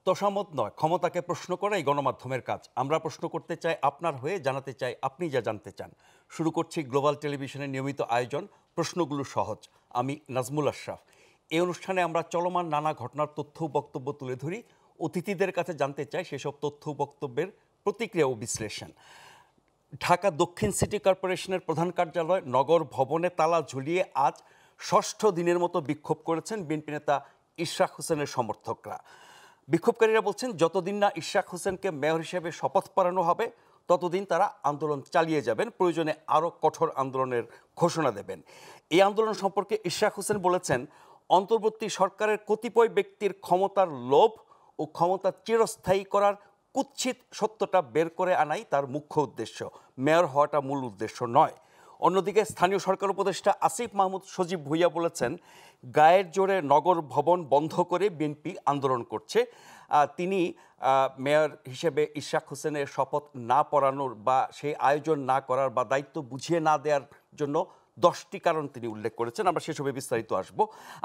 তোষামত নয়, ক্ষমতাকে প্রশ্ন করাই গণমাধ্যমের কাজ। আমরা প্রশ্ন করতে চাই আপনার হয়ে, জানাতে চাই আপনি যা জানতে চান। শুরু করছি গ্লোবাল টেলিভিশনের নিয়মিত আয়োজন প্রশ্নগুলো সহজ। আমি নাজমুল আশরাফ। এই অনুষ্ঠানে আমরা চলমান নানা ঘটনার তথ্য ও বক্তব্য তুলে ধরি, অতিথিদের কাছে জানতে চাই সেসব তথ্য ও বক্তব্যের প্রতিক্রিয়া ও বিশ্লেষণ। ঢাকা দক্ষিণ সিটি কর্পোরেশনের প্রধান কার্যালয় নগর ভবনে তালা ঝুলিয়ে আজ ষষ্ঠ দিনের মতো বিক্ষোভ করেছেন বিএনপি নেতা ইশরাক হোসেনের সমর্থকরা। বিক্ষোভকারীরা বলছেন, যতদিন না ইশরাক হোসেনকে মেয়র হিসেবে শপথ পড়ানো হবে ততদিন তারা আন্দোলন চালিয়ে যাবেন, প্রয়োজনে আরও কঠোর আন্দোলনের ঘোষণা দেবেন। এই আন্দোলন সম্পর্কে ইশরাক হোসেন বলেছেন, অন্তর্বর্তী সরকারের কতিপয় ব্যক্তির ক্ষমতার লোভ ও ক্ষমতা চিরস্থায়ী করার কুৎসিত সত্যটা বের করে আনাই তার মুখ্য উদ্দেশ্য, মেয়র হওয়াটা মূল উদ্দেশ্য নয়। অন্যদিকে স্থানীয় সরকার উপদেষ্টা আসিফ মাহমুদ সজীব ভুইয়া বলেছেন, গায়ের জোরে নগর ভবন বন্ধ করে বিএনপি আন্দোলন করছে। তিনি মেয়র হিসেবে ইশরাক হোসেনের শপথ না পড়ানোর বা সেই আয়োজন না করার বা দায়িত্ব বুঝিয়ে না দেওয়ার জন্য 10টি কারণ তিনি উল্লেখ করেছেন। আমরা সেসবে বিস্তারিত আসব।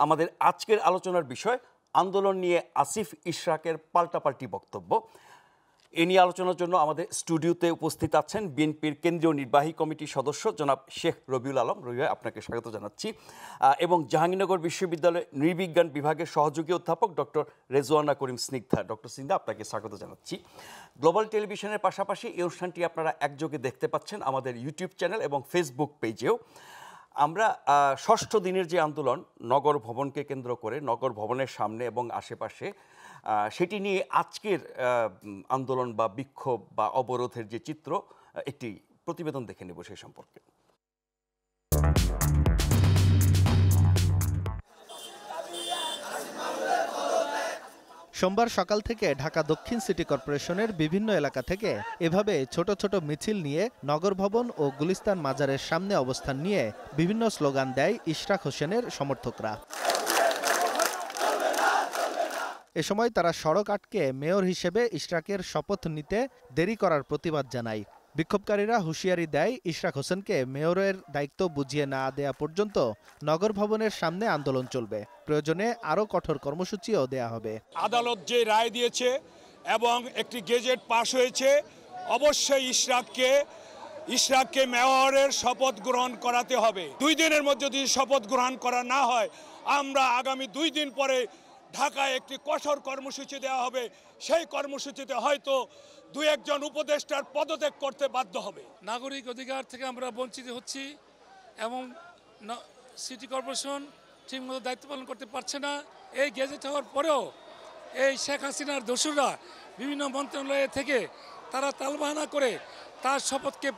আমাদের আজকের আলোচনার বিষয় আন্দোলন নিয়ে আসিফ ইশরাকের পাল্টাপাল্টি বক্তব্য। এ নিয়ে আলোচনার জন্য আমাদের স্টুডিওতে উপস্থিত আছেন বিএনপির কেন্দ্রীয় নির্বাহী কমিটির সদস্য জনাব শেখ রবিউল আলম। রবি ভাই, আপনাকে স্বাগত জানাচ্ছি। এবং জাহাঙ্গীরনগর বিশ্ববিদ্যালয়ের নৃবিজ্ঞান বিভাগের সহযোগী অধ্যাপক ডক্টর রেজওয়ানা করিম স্নিগ্ধা। ডক্টর স্নিগ্ধা, আপনাকে স্বাগত জানাচ্ছি। গ্লোবাল টেলিভিশনের পাশাপাশি এই অনুষ্ঠানটি আপনারা একযোগে দেখতে পাচ্ছেন আমাদের ইউটিউব চ্যানেল এবং ফেসবুক পেজেও। আমরা ষষ্ঠ দিনের যে আন্দোলন নগর ভবনকে কেন্দ্র করে, নগর ভবনের সামনে এবং আশেপাশে, সেটি নিয়ে আজকের আন্দোলন বা বিক্ষোভ বা অবরোধের যে চিত্র, একটি প্রতিবেদন দেখে নেব সেই সম্পর্কে। সোমবার সকাল থেকে ঢাকা দক্ষিণ সিটি কর্পোরেশনের বিভিন্ন এলাকা থেকে এভাবে ছোট ছোট মিছিল নিয়ে নগর ভবন ও গুলিস্তান মাজারের সামনে অবস্থান নিয়ে বিভিন্ন স্লোগান দেয় ইশরাক হোসেনের সমর্থকরা। এ সময় তারা সড়ক আটকে মেয়র হিসেবে ইশরাকের শপথ নিতে দেরি করার প্রতিবাদ জানায়। বিক্ষোভকারীরা হুঁশিয়ারি দেয়, ইশরাক হোসেনকে মেয়রের দায়িত্ব বুঝিয়ে না দেয়া পর্যন্ত নগর ভবনের সামনে আন্দোলন চলবে, প্রয়োজনে আরও কঠোর কর্মসূচিও দেয়া হবে। আদালত যে রায় দিয়েছে এবং একটি গেজেট পাশ হয়েছে, অবশ্যই ইশরাককে মেয়রের শপথ গ্রহণ করাতে হবে। 2 দিনের মধ্যে যদি শপথ গ্রহণ করা না হয়, আমরা আগামী 2 দিন পরে ঢাকায় একটি কঠোর কর্মসূচি দেওয়া হবে। সেই কর্মসূচিতে হয়তো 2-1 জন উপদেষ্টার পদত্যাগ করতে বাধ্য হবে। নাগরিক অধিকার থেকে আমরা বঞ্চিত হচ্ছি এবং সিটি কর্পোরেশন ঠিকমতো দায়িত্ব পালন করতে পারছে না। এই গেজেট হওয়ার পরেও এই শেখ হাসিনার দোসররা বিভিন্ন মন্ত্রণালয়ে থেকে তারা তালবাহানা করে তার শপথকে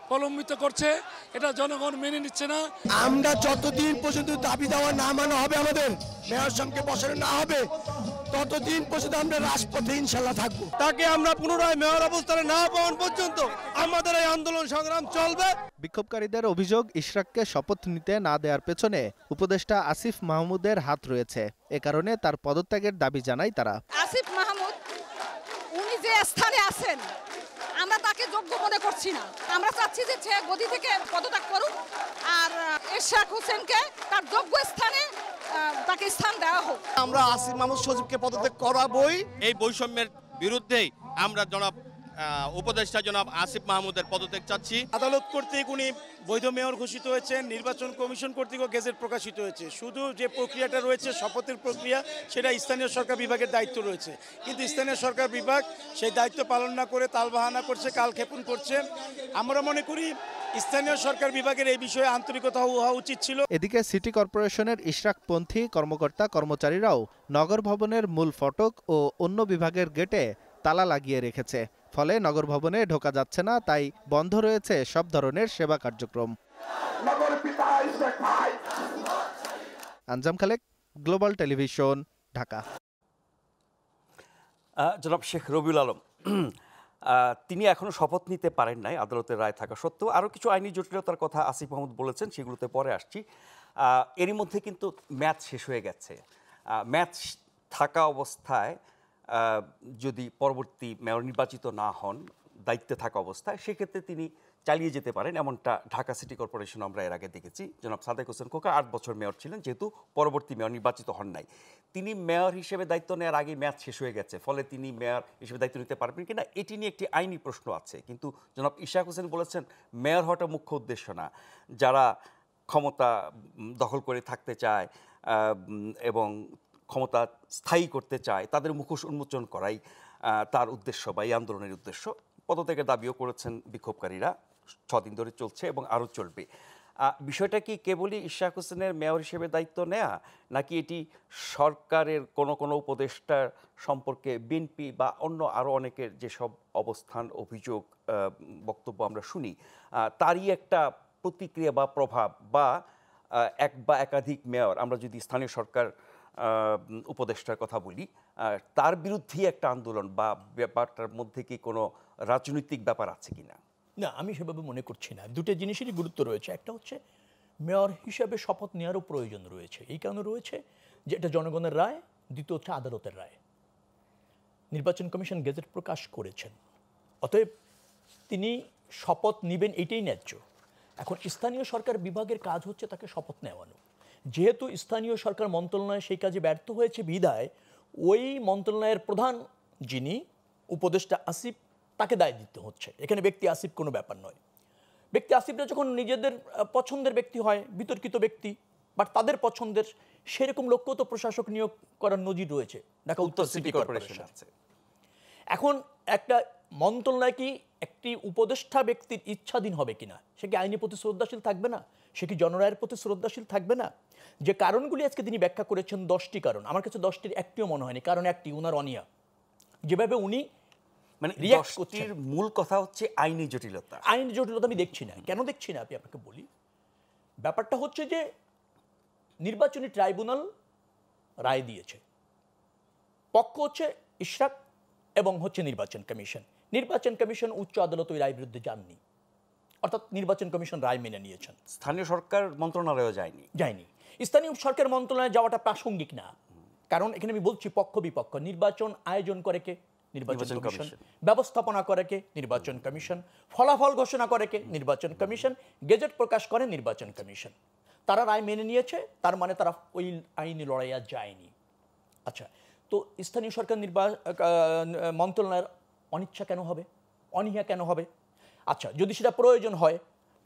প্রলম্বিত করছে। এটা জনগণ মেনে নিচ্ছে না। আমরা যতদিন পর্যন্ত দাবি দেওয়া না মানা হবে, আমাদের মেয়র সঙ্গে বসানো না হবে, ততদিন পর্যন্ত আমরা রাজপথে ইনশাল্লাহ থাকবো। তাকে আমরা পুনরায় মেয়র অবস্থানে না পাওয়ার পর্যন্ত আমাদের এই আন্দোলন সংগ্রাম চলবে। বিক্ষোভকারীদের অভিযোগ, ইশরাককে শপথ নিতে না দেওয়ার পেছনে উপদেষ্টা আসিফ মাহমুদের হাত রয়েছে। এ কারণে তার পদত্যাগের দাবি জানায় তারা। আসিফ মাহমুদ উনি যে স্থানে আছেন আমরা তাকে যোগ্য মনে করছি না। আমরা চাচ্ছি যে সে গদি থেকে পদত্যাগ করুন আর ইশরাক হোসেনকে তার যোগ্য স্থানে তাকে স্থান দেওয়া হোক। আমরা আসিফ মাহমুদ সজীবকে পদত্যাগ করাবই। এই বৈষম্যের বিরুদ্ধেই আমরা জনাব উপদেষ্টা জনাব আসিফ মাহমুদের পদত্যাগ চাচ্ছি। আদালত কর্তৃক উনি বৈধ মেয়র ঘোষিত হয়েছেন, নির্বাচন কমিশন কর্তৃক গেজেট প্রকাশিত হয়েছে। শুধু যে প্রক্রিয়াটা রয়েছে শপথের প্রক্রিয়া, সেটা স্থানীয় সরকার বিভাগের দায়িত্ব রয়েছে। কিন্তু স্থানীয় সরকার বিভাগ সেই দায়িত্ব পালন না করে তালবাহানা করছে, কালক্ষেপণ করছে। আমরা মনে করি স্থানীয় সরকার বিভাগের এই বিষয়ে আন্তরিকতা হওয়া উচিত ছিল। এদিকে সিটি কর্পোরেশনের ইশরাকপন্থী কর্মকর্তা কর্মচারীরাও নগর ভবনের মূল ফটক ও অন্য বিভাগের গেটে তালা লাগিয়ে রেখেছে। ফলে নগর ভবনে ঢোকা যাচ্ছে না, তাই বন্ধ রয়েছে সব ধরনের সেবা কার্যক্রম। আঞ্জাম খালেক, গ্লোবাল টেলিভিশন, ঢাকা। জনাব শেখ রবিউল আলম, তিনি এখনও শপথ নিতে পারেন নাই আদালতের রায় থাকা সত্ত্বেও। আরও কিছু আইনি জটিলতার কথা আসিফ মাহমুদ বলেছেন, সেগুলোতে পরে আসছি। এরই মধ্যে কিন্তু ম্যাচ শেষ হয়ে গেছে। ম্যাচ থাকা অবস্থায় যদি পরবর্তী মেয়র নির্বাচিত না হন, দায়িত্বে থাকা অবস্থায়, সেক্ষেত্রে তিনি চালিয়ে যেতে পারেন, এমনটা ঢাকা সিটি কর্পোরেশন আমরা এর আগে দেখেছি। জনাব সাদেক হোসেন খোকা 8 বছর মেয়র ছিলেন, যেহেতু পরবর্তী মেয়র নির্বাচিত হন নাই। তিনি মেয়র হিসেবে দায়িত্ব নেওয়ার আগে মেয়াদ শেষ হয়ে গেছে, ফলে তিনি মেয়র হিসেবে দায়িত্ব নিতে পারবেন কিনা এটি নিয়ে একটি আইনি প্রশ্ন আছে। কিন্তু জনাব ইশরাক হোসেন বলেছেন মেয়র হওয়াটা মুখ্য উদ্দেশ্য না, যারা ক্ষমতা দখল করে থাকতে চায় এবং ক্ষমতা স্থায়ী করতে চায় তাদের মুখোশ উন্মোচন করাই তার উদ্দেশ্য বা এই আন্দোলনের উদ্দেশ্য। পদত্যাগের দাবিও করেছেন বিক্ষোভকারীরা, 6 দিন ধরে চলছে এবং আরও চলবে। বিষয়টা কি কেবলই ইশরাক হোসেনের মেয়র হিসেবে দায়িত্ব নেয়া, নাকি এটি সরকারের কোনো উপদেষ্টার সম্পর্কে বিএনপি বা অন্য আরও অনেকের যেসব অবস্থান, অভিযোগ, বক্তব্য আমরা শুনি, তারই একটা প্রতিক্রিয়া বা প্রভাব, বা এক বা একাধিক মেয়র, আমরা যদি স্থানীয় সরকার উপদেষ্টার কথা বলি, তার বিরুদ্ধেই একটা আন্দোলন, বা ব্যাপারটার মধ্যে কি কোনো রাজনৈতিক ব্যাপার আছে কিনা? না, আমি সেভাবে মনে করছি না। দুটো জিনিসেরই গুরুত্ব রয়েছে। একটা হচ্ছে মেয়র হিসেবে শপথ নেওয়ারও প্রয়োজন রয়েছে, এই কারণে রয়েছে যে এটা জনগণের রায়, দ্বিতীয় হচ্ছে আদালতের রায়। নির্বাচন কমিশন গেজেট প্রকাশ করেছেন, অতএব তিনি শপথ নেবেন, এটাই ন্যায্য। এখন স্থানীয় সরকার বিভাগের কাজ হচ্ছে তাকে শপথ নেওয়ানো। যেহেতু স্থানীয় সরকার মন্ত্রণালয় সেই কাজে ব্যর্থ হয়েছে বিধায় ওই মন্ত্রণালয়ের প্রধান যিনি উপদেষ্টা আসিফ, তাকে দায় দিতে হচ্ছে। এখানে ব্যক্তি আসিফ কোনো ব্যাপার নয়। ব্যক্তি আসিফরা যখন নিজেদের পছন্দের ব্যক্তি হয়, বিতর্কিত ব্যক্তি, বাট তাদের পছন্দের সেরকম লোককেও তো প্রশাসক নিয়োগ করার নজির রয়েছে ঢাকা উত্তর সিটি কর্পোরেশন আছে। এখন একটা মন্ত্রণালয় কি একটি উপদেষ্টা ব্যক্তির ইচ্ছাধীন হবে কিনা? সে কি আইনের প্রতি শ্রদ্ধাশীল থাকবে না? সে কি জনরায়ের প্রতি শ্রদ্ধাশীল থাকবে না? যে কারণগুলি আজকে তিনি ব্যাখ্যা করেছেন, 10টি কারণ, আমার কাছে 10টির একটিও মনে হয়নি। কারণ একটি, উনার অনিয়া, যেভাবে উনি মানে রিঅ্যাক্ট করছেন। মূল কথা হচ্ছে আইনি জটিলতা। আইনি জটিলতা আমি দেখছি না। কেন দেখছি না আমি আপনাকে বলি। ব্যাপারটা হচ্ছে যে নির্বাচনী ট্রাইব্যুনাল রায় দিয়েছে, পক্ষ হচ্ছে ইশরাক এবং হচ্ছে নির্বাচন কমিশন। নির্বাচন কমিশন উচ্চ আদালত ওই রায়ের বিরুদ্ধে যাননি, অর্থাৎ নির্বাচন কমিশন রায় মেনে নিয়েছেন। স্থানীয় সরকার মন্ত্রণালয়ও যায়নি। স্থানীয় সরকার মন্ত্রণালয়ে যাওয়াটা প্রাসঙ্গিক না, কারণ এখানে আমি বলছি পক্ষ বিপক্ষ। নির্বাচন আয়োজন করে কে? নির্বাচন কমিশন। ব্যবস্থাপনা করে কে? নির্বাচন কমিশন। ফলাফল ঘোষণা করে কে? নির্বাচন কমিশন। গেজেট প্রকাশ করে নির্বাচন কমিশন। তারা রায় মেনে নিয়েছে, তার মানে তারা ওই আইনি লড়াই আর যায়নি। আচ্ছা, তো স্থানীয় সরকার মন্ত্রণালয়ের অনিচ্ছা কেন হবে, অনীহা কেন হবে? আচ্ছা, যদি সেটা প্রয়োজন হয়,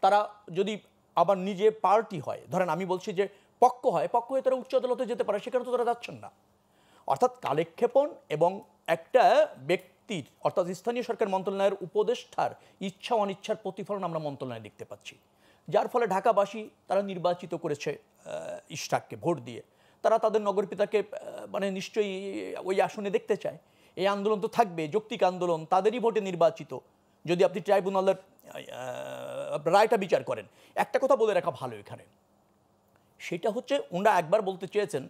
তারা যদি আবার নিজে পার্টি হয়, ধরেন আমি বলছি যে পক্ষ হয়, পক্ষ হয়ে তারা উচ্চ আদালতে যেতে পারে, সেখানে তো তারা যাচ্ছেন না। অর্থাৎ কালেক্ষেপণ এবং একটা ব্যক্তির, অর্থাৎ স্থানীয় সরকার মন্ত্রণালয়ের উপদেষ্টার ইচ্ছা অনিচ্ছার প্রতিফলন আমরা মন্ত্রণালয়ে দেখতে পাচ্ছি, যার ফলে ঢাকাবাসী তারা নির্বাচিত করেছে ইশরাককে ভোট দিয়ে। তারা তাদের নগরপিতাকে মানে নিশ্চয়ই ওই আসনে দেখতে চায়। এই আন্দোলন তো থাকবে, যৌক্তিক আন্দোলন, তাদেরই ভোটে নির্বাচিত। যদি আপনি ট্রাইব্যুনালের রায়টা বিচার করেন, একটা কথা বলে রাখা ভালো এখানে, সেটা হচ্ছে ওনারা একবার বলতে চেয়েছেন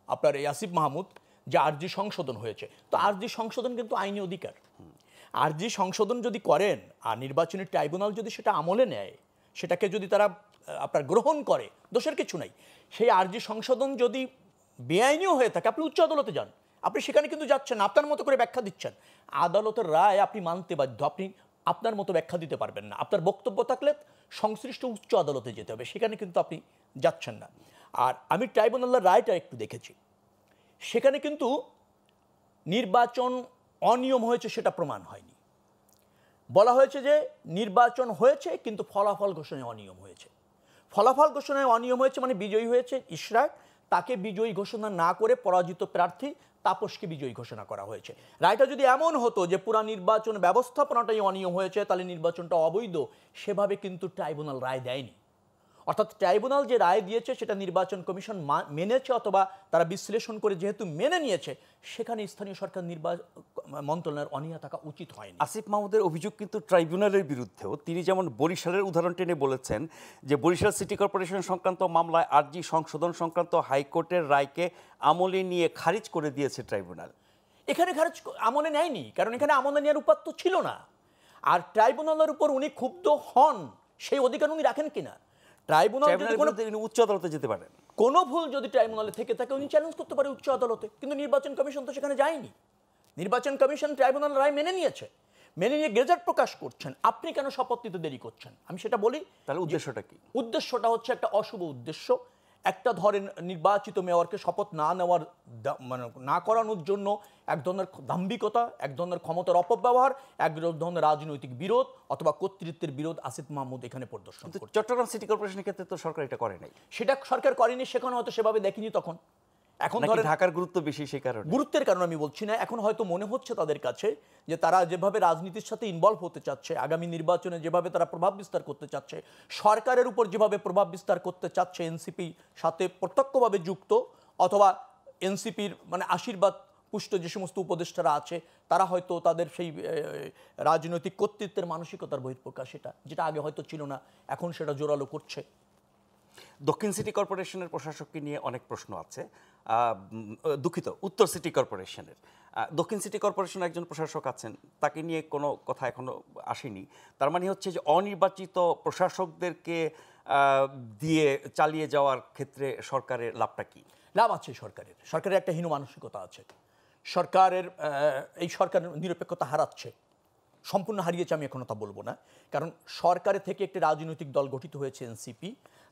আপনার এই আসিফ মাহমুদ যে আরজি সংশোধন হয়েছে। তো আরজি সংশোধন কিন্তু আইনি অধিকার। আরজি সংশোধন যদি করেন আর নির্বাচনী ট্রাইব্যুনাল যদি সেটা আমলে নেয়, সেটাকে যদি তারা আপনার গ্রহণ করে, দোষের কিছু নাই। সেই আরজি সংশোধন যদি বেআইনিও হয়ে থাকে, আপনি উচ্চ আদালতে যান, আপনি সেখানে কিন্তু যাচ্ছেন, আপনার মতো করে ব্যাখ্যা দিচ্ছেন। আদালতের রায় আপনি মানতে বাধ্য, আপনি আপনার মতো ব্যাখ্যা দিতে পারবেন না। আপনার বক্তব্য থাকলে সংশ্লিষ্ট উচ্চ আদালতে যেতে হবে, সেখানে কিন্তু আপনি যাচ্ছেন না। আর আমি ট্রাইব্যুনালের রায়টা একটু দেখেছি, সেখানে কিন্তু নির্বাচন অনিয়ম হয়েছে সেটা প্রমাণ হয়নি। বলা হয়েছে যে নির্বাচন হয়েছে কিন্তু ফলাফল ঘোষণায় অনিয়ম হয়েছে। ফলাফল ঘোষণায় অনিয়ম হয়েছে মানে বিজয়ী হয়েছে ইশরাক, তাকে বিজয়ী ঘোষণা না করে পরাজিত প্রার্থী তাপসকে বিজয়ী ঘোষণা করা হয়েছে। রায়টা যদি এমন হতো যে পুরা নির্বাচন ব্যবস্থাপনাটাই অনিয়ম হয়েছে, তাহলে নির্বাচনটা অবৈধ, সেভাবে কিন্তু ট্রাইব্যুনাল রায় দেয়নি। অর্থাৎ ট্রাইব্যুনাল যে রায় দিয়েছে সেটা নির্বাচন কমিশন মেনেছে, অথবা তারা বিশ্লেষণ করে যেহেতু মেনে নিয়েছে, সেখানে স্থানীয় সরকার মন্ত্রণালয়ের অনীহা থাকা উচিত হয়নি। আসিফ মাহমুদের অভিযোগ কিন্তু ট্রাইব্যুনালের বিরুদ্ধেও। তিনি যেমন বরিশালের উদাহরণ টেনে বলেছেন যে বরিশাল সিটি কর্পোরেশন সংক্রান্ত মামলায় আরজি সংশোধন সংক্রান্ত হাইকোর্টের রায়কে আমলে নিয়ে খারিজ করে দিয়েছে ট্রাইব্যুনাল। এখানে খারিজ আমলে নেয়নি, কারণ এখানে আমলে নেওয়ার উপাত্ত ছিল না। আর ট্রাইব্যুনালের উপর উনি ক্ষুব্ধ হন, সেই অধিকার উনি রাখেন কিনা? ট্রাইব্যুনাল উচ্চ আদালতে যেতে পারেন, কোনো ভুল যদি ট্রাইব্যুনালে থেকে থাকে উনি চ্যালেঞ্জ করতে পারে উচ্চ আদালতে, কিন্তু নির্বাচন কমিশন তো সেখানে যায়নি। নির্বাচন কমিশন ট্রাইব্যুনাল রায় মেনে নিয়েছে। মেনে নিয়ে গেজেট প্রকাশ করছেন, আপনি কেন শপথ নিতে দেরি করছেন? আমি সেটা বলি। তাহলে উদ্দেশ্যটা কি? উদ্দেশ্যটা হচ্ছে একটা অশুভ উদ্দেশ্য। একটা ধরেন নির্বাচিত মেয়রকে শপথ না নেওয়ার মানে না করানোর জন্য এক ধরনের দাম্ভিকতা, এক ধরনের ক্ষমতার অপব্যবহার, এক ধরনের রাজনৈতিক বিরোধ অথবা কর্তৃত্বের বিরোধ আসিফ মাহমুদ এখানে প্রদর্শন করছে। চট্টগ্রাম সিটি কর্পোরেশনের ক্ষেত্রে তো সরকার এটা করে নাই। সেটা সরকার করেনি, সেখানে হয়তো সেভাবে দেখিনি তখন। এখন ধরেন ঢাকার গুরুত্ব বেশি, সেই কারণে। গুরুত্বের কারণে আমি বলছি না, এখন হয়তো মনে হচ্ছে তাদের কাছে যে তারা যেভাবে রাজনীতির সাথে ইনভলভ হতে চাচ্ছে, আগামী নির্বাচনে যেভাবে তারা প্রভাব বিস্তার করতে চাচ্ছে, সরকারের উপর যেভাবে প্রভাব বিস্তার করতে চাচ্ছে, এনসিপি সাথে প্রত্যক্ষভাবে যুক্ত অথবা এনসিপির মানে আশীর্বাদ পুষ্ট যে সমস্ত উপদেষ্টারা আছে, তারা হয়তো তাদের সেই রাজনৈতিক কর্তৃত্বের মানসিকতার বহিঃপ্রকাশ, যেটা আগে হয়তো ছিল না, এখন সেটা জোরালো করছে। দক্ষিণ সিটি কর্পোরেশনের প্রশাসককে নিয়ে অনেক প্রশ্ন আছে। দুঃখিত, উত্তর সিটি কর্পোরেশনের। দক্ষিণ সিটি কর্পোরেশনের একজন প্রশাসক আছেন, তাকে নিয়ে কোনো কথা এখনো আসেনি। তার মানে হচ্ছে যে অনির্বাচিত প্রশাসকদেরকে দিয়ে চালিয়ে যাওয়ার ক্ষেত্রে সরকারের লাভটা কি? লাভ আছে সরকারের একটা হীন মানসিকতা আছে। এই সরকার নিরপেক্ষতা হারাচ্ছে, সম্পূর্ণ হারিয়েছে আমি এখনো তা বলবো না, কারণ সরকারের থেকে একটি রাজনৈতিক দল গঠিত হয়েছে এনসিপি,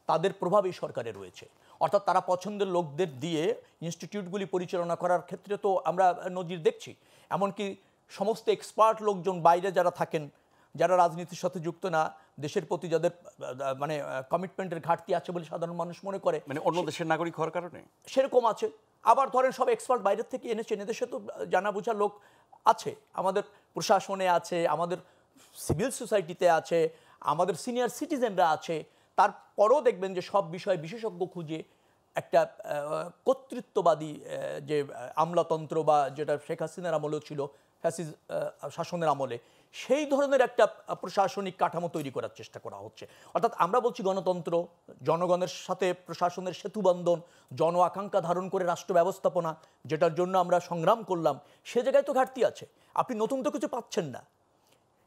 তাদের প্রভাব এই সরকারে রয়েছে। অর্থাৎ তারা পছন্দের লোকদের দিয়ে ইনস্টিটিউটগুলি পরিচালনা করার ক্ষেত্রে তো আমরা নজির দেখছি। এমনকি সমস্ত এক্সপার্ট লোকজন বাইরে যারা থাকেন, যারা রাজনীতির সাথে যুক্ত না, দেশের প্রতি যাদের মানে কমিটমেন্টের ঘাটতি আছে বলে সাধারণ মানুষ মনে করে, মানে অন্য দেশের নাগরিক হওয়ার কারণে সেরকম আছে। আবার ধরেন সব এক্সপার্ট বাইরের থেকে এনেছেন, এদেশে তো জানা বোঝা লোক আছে, আমাদের প্রশাসনে আছে, আমাদের সিভিল সোসাইটিতে আছে, আমাদের সিনিয়র সিটিজেনরা আছে। তারপরও দেখবেন যে সব বিষয়ে বিশেষজ্ঞ খুঁজে একটা কর্তৃত্ববাদী যে আমলাতন্ত্র বা যেটা শেখ হাসিনার আমলেও ছিল, ফ্যাসিস্ট শাসনের আমলে, সেই ধরনের একটা প্রশাসনিক কাঠামো তৈরি করার চেষ্টা করা হচ্ছে। অর্থাৎ আমরা বলছি গণতন্ত্র, জনগণের সাথে প্রশাসনের সেতুবন্ধন, জন আকাঙ্ক্ষা ধারণ করে রাষ্ট্র ব্যবস্থাপনা, যেটার জন্য আমরা সংগ্রাম করলাম, সে জায়গায় তো ঘাটতি আছে। আপনি নতুন তো কিছু পাচ্ছেন না।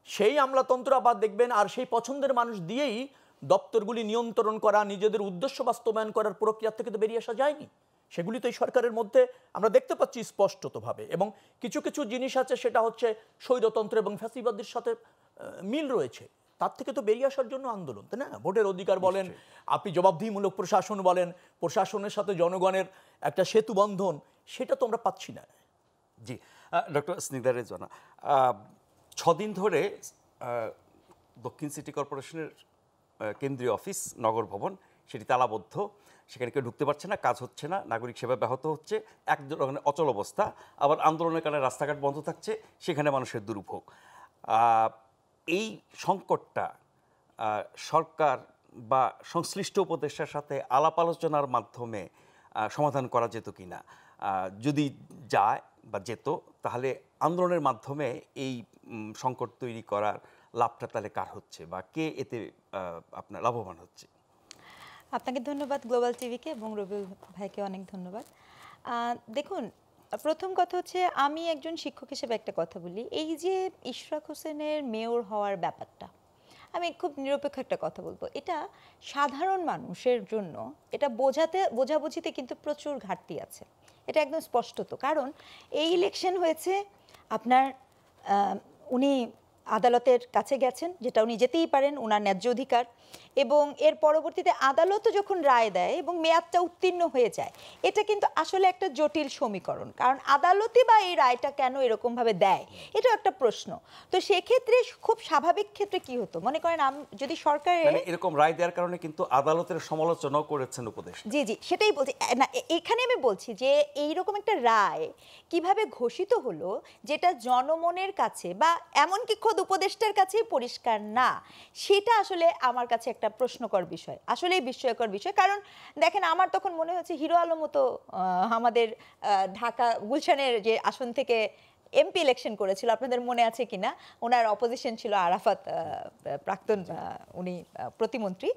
সেই আমলাতন্ত্র আবার দেখবেন, আর সেই পছন্দের মানুষ দিয়েই দপ্তরগুলি নিয়ন্ত্রণ করা, নিজেদের উদ্দেশ্য বাস্তবায়ন করার প্রক্রিয়া থেকে তো বেরিয়ে আসা যায়নি। সেগুলি তো এই সরকারের মধ্যে আমরা দেখতে পাচ্ছি স্পষ্টতভাবে। এবং কিছু কিছু জিনিস আছে, সেটা হচ্ছে স্বৈরতন্ত্র এবং ফ্যাসিবাদের সাথে মিল রয়েছে। তার থেকে তো বেরিয়ে আসার জন্য আন্দোলন, তাই না? ভোটের অধিকার বলেন, আপনি জবাবদিহিমূলক প্রশাসন বলেন, প্রশাসনের সাথে জনগণের একটা সেতু বন্ধন, সেটা তো আমরা পাচ্ছি না। জি, ডক্টর স্নিগ্ধা রেজওয়ানা, 6 দিন ধরে দক্ষিণ সিটি কর্পোরেশনের কেন্দ্রীয় অফিস নগর ভবন সেটি তালাবদ্ধ, সেখানে কেউ ঢুকতে পারছে না, কাজ হচ্ছে না, নাগরিক সেবা ব্যাহত হচ্ছে, এক ধরনের অচল অবস্থা। আবার আন্দোলনের কারণে রাস্তাঘাট বন্ধ থাকছে, সেখানে মানুষের দুর্ভোগ। এই সংকটটা সরকার বা সংশ্লিষ্ট উপদেষ্টার সাথে আলাপ আলোচনার মাধ্যমে সমাধান করা যেত কি না? যদি যায় বা যেত, তাহলে আন্দোলনের মাধ্যমে এই সংকট তৈরি করার লাভটা তাহলে কার হচ্ছে বা কে এতে আপনার লাভবান হচ্ছে? আপনাকে ধন্যবাদ গ্লোবাল টিভিকে, এবং রবিউল ভাইকে অনেক ধন্যবাদ। দেখুন, প্রথম কথা হচ্ছে, আমি একজন শিক্ষক হিসেবে একটা কথা বলি। এই যে ইশরাক হোসেনের মেয়র হওয়ার ব্যাপারটা, আমি খুব নিরপেক্ষ একটা কথা বলবো, এটা সাধারণ মানুষের জন্য এটা বোঝাবুঝিতে কিন্তু প্রচুর ঘাটতি আছে, এটা একদম স্পষ্টত। কারণ এই ইলেকশন হয়েছে আপনার, উনি আদালতের কাছে গেছেন, যেটা উনি যেতেই পারেন, ওনার ন্যায্য অধিকার, এবং এর পরবর্তীতে আদালতও যখন রায় দেয় এবং মেয়াদটা উত্তীর্ণ হয়ে যায়, এটা কিন্তু আসলে একটা জটিল সমীকরণ। কারণ আদালতই বা এই রায়টা কেন এরকমভাবে দেয়, এটাও একটা প্রশ্ন। তো সেক্ষেত্রে খুব স্বাভাবিক ক্ষেত্রে কি হতো, মনে করেন যদি সরকারের এরকম রায় দেওয়ার কারণে কিন্তু আদালতের সমালোচনাও করেছেন উপদেষ্টা। জি জি, সেটাই বলছি না, এখানে আমি বলছি যে এইরকম একটা রায় কিভাবে ঘোষিত হলো, যেটা জনমনের কাছে বা এমনকি খোদ উপদেষ্টার কাছে পরিষ্কার না, সেটা আসলে আমার কাছে একটা প্রশ্নকর বিষয়, আসলেই বিস্ময়কর বিষয়। কারণ দেখেন, আমার তখন মনে হচ্ছে হিরো আলমও তো আমাদের ঢাকা গুলশানের যে আসন থেকে এমপি ইলেকশন করেছিল, আপনাদের মনে আছে কিনা, ওনার অপোজিশন ছিল আরাফাত, প্রাক্তন উনি প্রতিমন্ত্রী।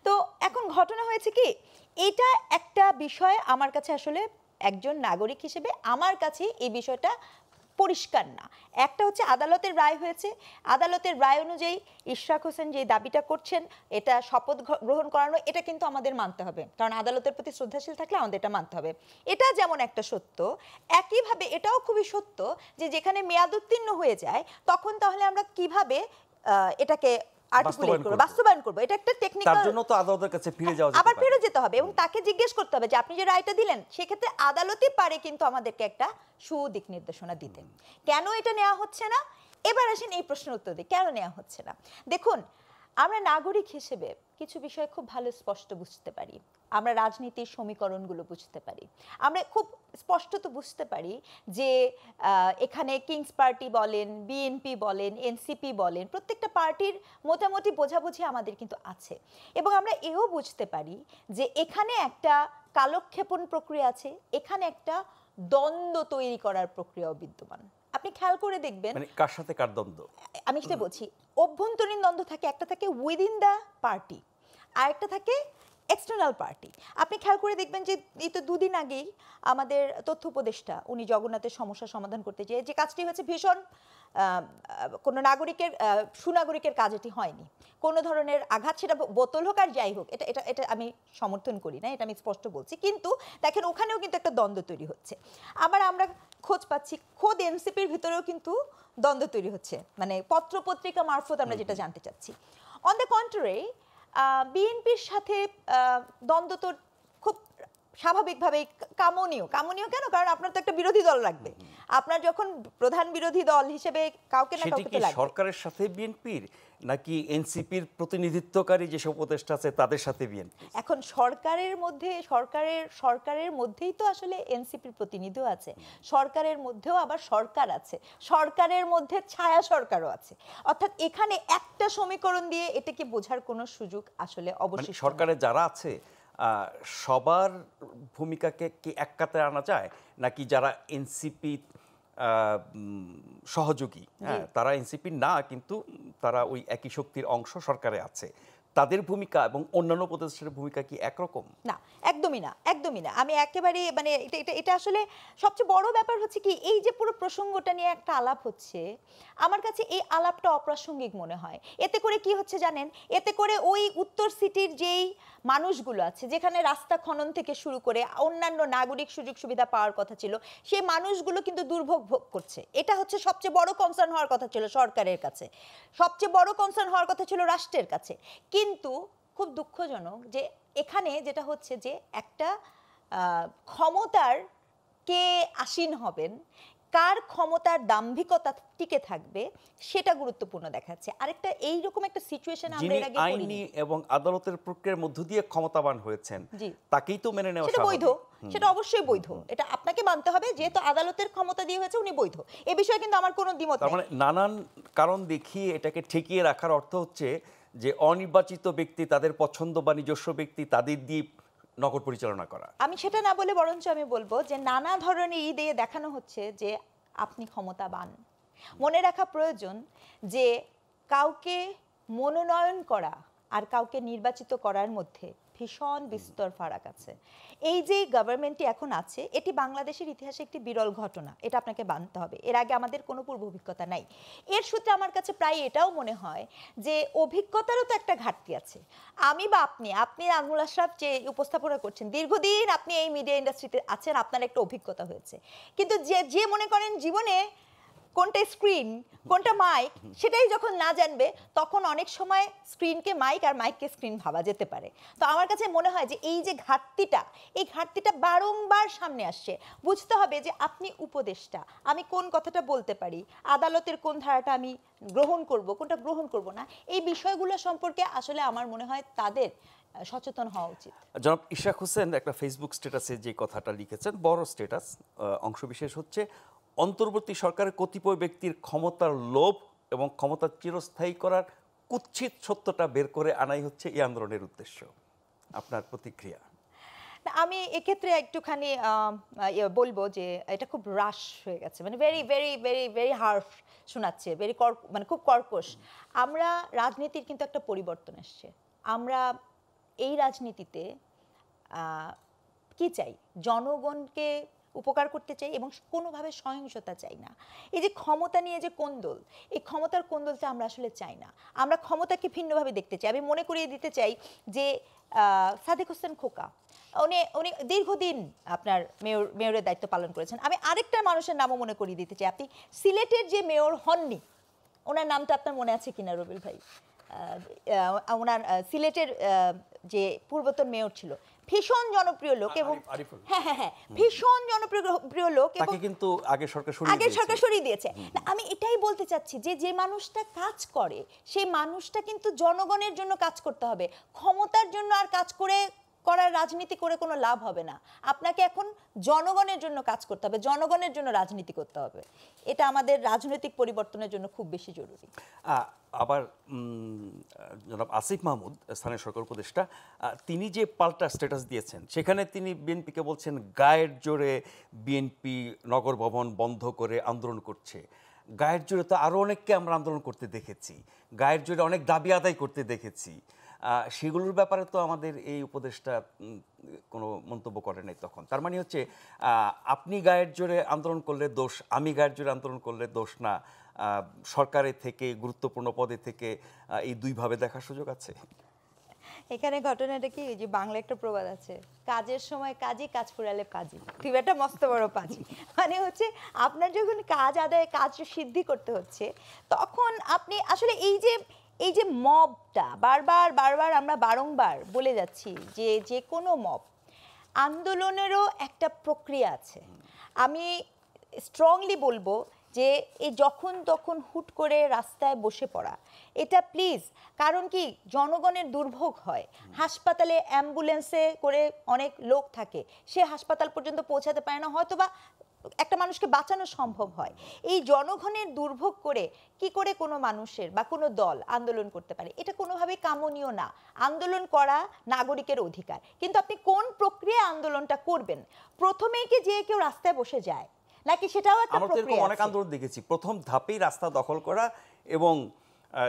তো এখন ঘটনা হয়েছে কি, এটা একটা বিষয় আমার কাছে আসলে একজন নাগরিক হিসেবে আমার কাছে এই বিষয়টা পরিষ্কার না। একটা হচ্ছে আদালতের রায় হয়েছে, আদালতের রায় অনুযায়ী ইশরাক হোসেন যে দাবিটা করছেন এটা শপথ গ্রহণ করানো, এটা কিন্তু আমাদের মানতে হবে, কারণ আদালতের প্রতি শ্রদ্ধাশীল থাকলে আমাদের এটা মানতে হবে। এটা যেমন একটা সত্য, একইভাবে এটাও খুবই সত্য যে যেখানে মেয়াদ উত্তীর্ণ হয়ে যায় তখন তাহলে আমরা কিভাবে এটাকে বাস্তবায়ন করবো, এটা একটা টেকনিক্যাল, তার জন্য তো আদালতের কাছে ফিরে যাওয়া আবার ফিরে যেতে হবে এবং তাকে জিজ্ঞেস করতে হবে যে আপনি যে রায়টা দিলেন সেক্ষেত্রে আদালতই পারে কিন্তু আমাদেরকে একটা সুদিক নির্দেশনা দিতে। কেন এটা নেওয়া হচ্ছে না? এবার আসেন এই প্রশ্নের উত্তর দিই, কেন নেওয়া হচ্ছে না। দেখুন, আমরা নাগরিক হিসেবে কিছু বিষয় খুব ভালো স্পষ্ট বুঝতে পারি, আমরা রাজনীতির সমীকরণগুলো বুঝতে পারি, আমরা খুব স্পষ্টত বুঝতে পারি যে এখানে কিংস পার্টি বলেন, বিএনপি বলেন, এনসিপি বলেন, প্রত্যেকটা পার্টির মোটামুটি বোঝাবুঝি আমাদের কিন্তু আছে। এবং আমরা এও বুঝতে পারি যে এখানে একটা কালক্ষেপণ প্রক্রিয়া আছে, এখানে একটা দ্বন্দ্ব তৈরি করার প্রক্রিয়াও বিদ্যমান। আপনি খেয়াল করে দেখবেন, মানে কার সাথে কার দ্বন্দ্ব, আমি সেটা বলছি, অভ্যন্তরীণ দ্বন্দ্ব থাকে, একটা থাকে উইদিন দ্য পার্টি, আর একটা থাকে এক্সটার্নাল পার্টি। আপনি খেয়াল করে দেখবেন যে এই তো দুদিন আগেই আমাদের তথ্য উপদেষ্টা উনি জগন্নাথের সমস্যা সমাধান করতে চেয়ে যে কাজটি হয়েছে ভীষণ কোনো নাগরিকের সুনাগরিকের কাজ এটি হয়নি, কোনো ধরনের আঘাত, সেটা বোতল হোক আর যাই হোক, এটা এটা এটা আমি সমর্থন করি না, এটা আমি স্পষ্ট বলছি। কিন্তু দেখেন ওখানেও কিন্তু একটা দ্বন্দ্ব তৈরি হচ্ছে। আবার আমরা খোঁজ পাচ্ছি খোদ এনসিপির ভিতরেও কিন্তু দ্বন্দ্ব তৈরি হচ্ছে, মানে পত্রপত্রিকা মারফত আমরা যেটা জানতে চাচ্ছি। অন দ্য কন্ট্রারি বিএনপির সাথে দ্বন্দ্ব তো খুব স্বাভাবিকভাবেই কামনীয়। কেন? কারণ আপনার তো একটা বিরোধী দল লাগবে, আপনার যখন প্রধান বিরোধী দল হিসেবে কাউকে না কাউকে তো লাগবে। সরকারের সাথে বিএনপির নাকি এনসিপির প্রতিনিধিত্বকারী যেসব উপদেষ্টা আছে তাদের সাথে বিএনপি? এখন সরকারের মধ্যেই তো আসলে এনসিপির প্রতিনিধিও আছে, সরকারের মধ্যেও আবার সরকার আছে, সরকারের মধ্যে ছায়া সরকারও আছে। অর্থাৎ এখানে একটা সমীকরণ দিয়ে এটাকে বোঝার কোনো সুযোগ আসলে অবশ্যই সরকারে যারা আছে সবার ভূমিকাকে কি এক কাতারে আনা যায়, নাকি যারা এনসিপি সহযোগী, হ্যাঁ তারা এনসিপি না কিন্তু তারা ওই একই শক্তির অংশ সরকারে আছে, তাদের ভূমিকা এবং অন্যান্য উপদেষ্টার ভূমিকা কি একরকম? না, একদমই না, একদমই না। আমি একেবারে মানে এটা আসলে সবচেয়ে বড় ব্যাপার হচ্ছে কি, এই যে পুরো প্রসঙ্গটা নিয়ে একটা আলাপ হচ্ছে, আমার কাছে এই আলাপটা অপ্রাসঙ্গিক মনে হয়। এতে করে কি হচ্ছে জানেন, এতে করে ওই উত্তর সিটির যেই মানুষগুলো আছে, যেখানে রাস্তা খনন থেকে শুরু করে অন্যান্য নাগরিক সুযোগ সুবিধা পাওয়ার কথা ছিল, সেই মানুষগুলো কিন্তু দুর্ভোগ ভোগ করছে। এটা হচ্ছে সবচেয়ে বড় কনসার্ন হওয়ার কথা ছিল সরকারের কাছে, সবচেয়ে বড় কনসার্ন হওয়ার কথা ছিল রাষ্ট্রের কাছে। কিন্তু খুব দুঃখজনক যে এখানে যেটা হচ্ছে যে একটা ক্ষমতার কে আসীন হবেন, কার ক্ষমতার দাম্ভিকতা টিকে থাকবে সেটা গুরুত্বপূর্ণ দেখাচ্ছে। আরেকটা এইরকম একটা সিচুয়েশন আমরা এর আগে পড়িনি। আইনি এবং আদালতের প্রক্রিয়ার মধ্য দিয়ে ক্ষমতাবান হয়েছেন, তাকেই তো মেনে নেওয়া সেটা বৈধ, সেটা অবশ্যই বৈধ, এটা আপনাকে মানতে হবে, যেহেতু আদালতের ক্ষমতা দিয়ে হয়েছে উনি বৈধ, এই বিষয়ে কিন্তু আমার কোনো দ্বিমত নেই। মানে নানান কারণ দেখিয়ে এটাকে ঠেকিয়ে রাখার অর্থ হচ্ছে যে অনির্বাচিত ব্যক্তি, তাদের পছন্দ বা নিজস্ব ব্যক্তি, তাদের দিয়ে নগর পরিচালনা করা। আমি সেটা না বলে বরঞ্চ আমি বলবো যে নানা ধরনের দিয়ে দেখানো হচ্ছে যে আপনি ক্ষমতাবান। মনে রাখা প্রয়োজন যে কাউকে মনোনয়ন করা আর কাউকে নির্বাচিত করার মধ্যে ভীষণ বিস্তর ফারাক আছে। এই যে গভর্নমেন্টটি এখন আছে এটি বাংলাদেশের ইতিহাসে একটি বিরল ঘটনা, এটা আপনাকে মানতে হবে। এর আগে আমাদের কোনো পূর্ব অভিজ্ঞতা নাই। এর সূত্রে আমার কাছে প্রায় এটাও মনে হয় যে অভিজ্ঞতারও তো একটা ঘাটতি আছে। আমি বা আপনি নাজমুল আশরাফ যে উপস্থাপনা করছেন, দীর্ঘদিন আপনি এই মিডিয়া ইন্ডাস্ট্রিতে আছেন, আপনার একটা অভিজ্ঞতা হয়েছে, কিন্তু যে মনে করেন জীবনে কোনটা স্ক্রিন কোনটা মাইক সেটাই যখন না জানবে তখন অনেক সময় স্ক্রিনকে মাইক আর মাইককে স্ক্রিন ভাবা যেতে পারে। তো আমার কাছে মনে হয় যে এই যে ঘাটতিটা, এই ঘাটতিটা বারংবার সামনে আসছে। বুঝতে হবে যে আপনি উপদেষ্টা, আমি কোন কথাটা বলতে পারি, আদালতের কোন ধারাটা আমি গ্রহণ করব, কোনটা গ্রহণ করব না, এই বিষয়গুলো সম্পর্কে আসলে আমার মনে হয় তাদের সচেতন হওয়া উচিত। জনাব ইশরাক হোসেন একটা ফেসবুক স্ট্যাটাসে যে কথাটা লিখেছেন, বড় স্ট্যাটাস, অংশবিশেষ হচ্ছে অন্তর্বর্তী সরকারের কতিপয় ব্যক্তির ক্ষমতার লোভ এবং ক্ষমতা চিরস্থায়ী করার কুৎসিত সত্যটা বের করে আনাই হচ্ছে এই আন্দোলনের উদ্দেশ্য। আপনার প্রতিক্রিয়া? আমি এক্ষেত্রে একটুখানি বলবো যে এটা খুব রাশ হয়ে গেছে, মানে very very very very harsh শোনাচ্ছে, মানে খুব কর্কশ। আমরা রাজনীতির কিন্তু একটা পরিবর্তন আসছে। আমরা এই রাজনীতিতে কি চাই, জনগণকে উপকার করতে চাই এবং কোনোভাবে সহিংসতা চাই না। এই যে ক্ষমতা নিয়ে যে কোন্দল, এই ক্ষমতার কোন্দলটা আমরা আসলে চাই না। আমরা ক্ষমতাকে ভিন্নভাবে দেখতে চাই। আমি মনে করিয়ে দিতে চাই যে সাদেক হোসেন খোকা উনি উনি দীর্ঘদিন আপনার মেয়রের দায়িত্ব পালন করেছেন। আমি আরেকটা মানুষের নামও মনে করিয়ে দিতে চাই। আপনি সিলেটের যে মেয়র হননি, ওনার নামটা আপনার মনে আছে কিনা রবিউল ভাই? ওনার সিলেটের যে পূর্বতন মেয়র ছিল, ভীষণ জনপ্রিয় লোক এবং হ্যাঁ ভীষণ জনপ্রিয় লোক এবং কিন্তু আগে সরকার সরিয়ে দিয়েছে। আমি এটাই বলতে চাচ্ছি যে যে মানুষটা কাজ করে সেই মানুষটা কিন্তু জনগণের জন্য কাজ করতে হবে। ক্ষমতার জন্য আর কাজ করার রাজনীতি করে কোনো লাভ হবে না। আপনাকে এখন জনগণের জন্য কাজ করতে হবে, জনগণের জন্য রাজনীতি করতে হবে। এটা আমাদের রাজনৈতিক পরিবর্তনের জন্য খুব বেশি জরুরি। আবার জনাব আসিফ মাহমুদ, স্থানীয় সরকার উপদেষ্টা, তিনি যে পাল্টা স্ট্যাটাস দিয়েছেন সেখানে তিনি বিএনপিকে বলছেন গায়ের জোরে বিএনপি নগর ভবন বন্ধ করে আন্দোলন করছে। গায়ের জোরে তো আরও অনেককে আমরা আন্দোলন করতে দেখেছি, গায়ের জোরে অনেক দাবি আদায় করতে দেখেছি। সেগুলোর ব্যাপারে তো আমাদের এই উপদেষ্টা কোনো মন্তব্য করে নাই তখন। তার মানে হচ্ছে আপনি গায়ের জোরে আন্দোলন করলে দোষ, আমি গায়ের জোরে আন্দোলন করলে দোষ না, সরকারের থেকে গুরুত্বপূর্ণ পদে থেকে এই দুইভাবে দেখার সুযোগ আছে। এখানে ঘটনাটা কি, যে বাংলা একটা প্রবাদ আছে, কাজের সময় কাজই, কাজ ফুরালে কাজই। খুব একটা মস্ত বড় পাজি। মানে হচ্ছে আপনার যখন কাজ সিদ্ধি করতে হচ্ছে তখন আপনি আসলে এই যে মবটা বারবার আমরা বারংবার বলে যাচ্ছি যে যে কোনো মব আন্দোলনেরও একটা প্রক্রিয়া আছে। আমি স্ট্রংলি বলবো যে এই যখন তখন হুট করে রাস্তায় বসে পড়া, এটা প্লিজ, কারণ কি জনগণের দুর্ভোগ হয়। হাসপাতালে অ্যাম্বুলেন্সে করে অনেক লোক থাকে, সে হাসপাতাল পর্যন্ত পৌঁছাতে পারে না, হয়তো বা একটা মানুষকে বাঁচানো সম্ভব হয়। এই জনগণের দুর্ভোগ করে কি করে কোনো মানুষের বা কোনো দল আন্দোলন করতে পারে? এটা কোনোভাবেই কামনীয় না। আন্দোলন করা নাগরিকের অধিকার, কিন্তু আপনি কোন প্রক্রিয়ায় আন্দোলনটা করবেন? প্রথমেই কি যে কেউ রাস্তায় বসে যায় নাকি সেটাও একটা প্রক্রিয়া? অনেক আন্দোলন দেখেছি প্রথম ধাপেই রাস্তা দখল করা এবং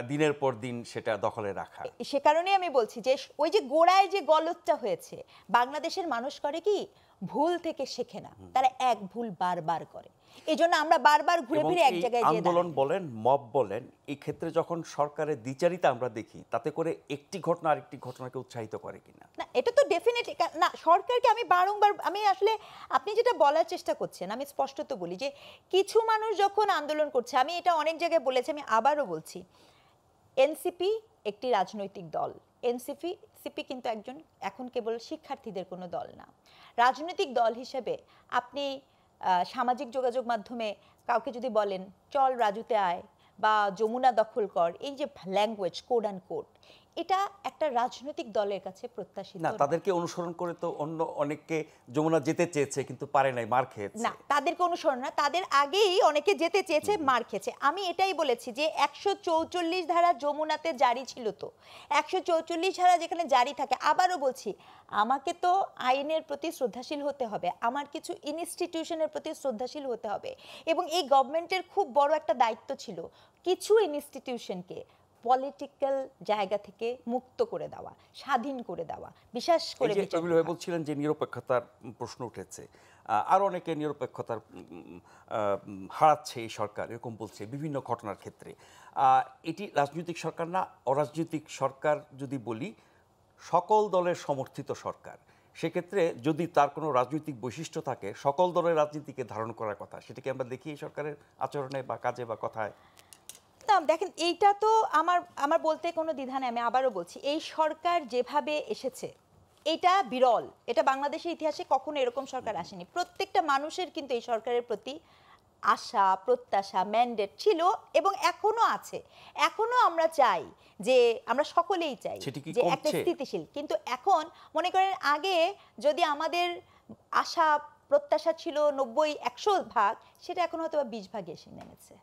দিনের পর দিন সেটা দখলে রাখা। সে কারণেই আমি বলছি যে ওই যে গোড়ায় যে গলতটা হয়েছে, বাংলাদেশের মানুষ করে কি ভুল থেকে শেখে না, তারা এক ভুল বারবার করে। এজন্য আমরা বারবার ঘুরে ফিরে এক জায়গায় যেয়ে আন্দোলন বলেন, মব বলেন, এই ক্ষেত্রে যখন সরকারের দ্বিচারিতা আমরা দেখি, তাতে করে একটি ঘটনা আরেকটি ঘটনাকে উৎসাহিত করে কিনা? না, এটা তো ডেফিনেটলি না। সরকারকে আমি বারংবার, আমি আসলে আপনি যেটা বলার চেষ্টা করছেন, আমি স্পষ্টত বলি যে কিছু মানুষ যখন আন্দোলন করছে, আমি এটা অনেক জায়গায় বলেছি, আমি আবারও বলছি, এনসিপি একটি রাজনৈতিক দল। এনসিপি কিন্তু এখন কেবল শিক্ষার্থীদের কোনো দল না। রাজনৈতিক দল হিসেবে আপনি সামাজিক যোগাযোগ মাধ্যমে কাউকে যদি বলেন চল রাজুতে আয় বা যমুনা দখল কর, এই যে ল্যাঙ্গুয়েজ কোড অ্যান্ড কোড, এটা একটা রাজনৈতিক দলের কাছে প্রত্যাশিত না। তাদেরকে অনুসরণ করে তো অন্য অনেককে যমুনা যেতে চেয়েছে কিন্তু পারে নাই, মার খেয়েছে। না, তাদেরকে অনুসরণ না, তাদের আগেই অনেকে যেতে চেয়েছে, মার খেয়েছে। আমি এটাই বলেছি যে 144 ধারা যমুনাতে জারি ছিল, তো 144 ধারা যেখানে জারি থাকে, আবারও বলছি, আমাকে তো আইনের প্রতি শ্রদ্ধাশীল হতে হবে, আমার কিছু ইনস্টিটিউশনের প্রতি শ্রদ্ধাশীল হতে হবে, এবং এই গভর্নমেন্টের খুব বড় একটা দায়িত্ব ছিল কিছু ইনস্টিটিউশনকে পলিটিক্যাল জায়গা থেকে মুক্ত করে দেওয়া, স্বাধীন করে দেওয়া। বিশেষ করে বলছিলেন যে নিরপেক্ষতার প্রশ্ন উঠেছে, আর অনেকে নিরপেক্ষতার হারাচ্ছে এই সরকার, এরকম বলছে বিভিন্ন ঘটনার ক্ষেত্রে। এটি রাজনৈতিক সরকার না, অরাজনৈতিক সরকার যদি বলি, সকল দলের সমর্থিত সরকার। সেক্ষেত্রে যদি তার কোনো রাজনৈতিক বৈশিষ্ট্য থাকে, সকল দলের রাজনীতিকে ধারণ করার কথা, সেটাকে আমরা দেখি এই সরকারের আচরণে বা কাজে বা কথায়। দেখেন, এইটা তো আমার বলতে কোনো দ্বিধা নেই। আমি আবারও বলছি, এই সরকার যেভাবে এসেছে এটা বিরল, এটা বাংলাদেশের ইতিহাসে কখনো এরকম সরকার আসেনি। প্রত্যেকটা মানুষের কিন্তু এই সরকারের প্রতি আশা, প্রত্যাশা, ম্যান্ডেট ছিল এবং এখনো আছে। এখনো আমরা চাই যে, আমরা সকলেই চাই যে একটা স্থিতিশীল, কিন্তু এখন মনে করেন আগে যদি আমাদের আশা প্রত্যাশা ছিল 90-100 ভাগ, সেটা এখন হয়তো 20 ভাগে এসে নেমেছে।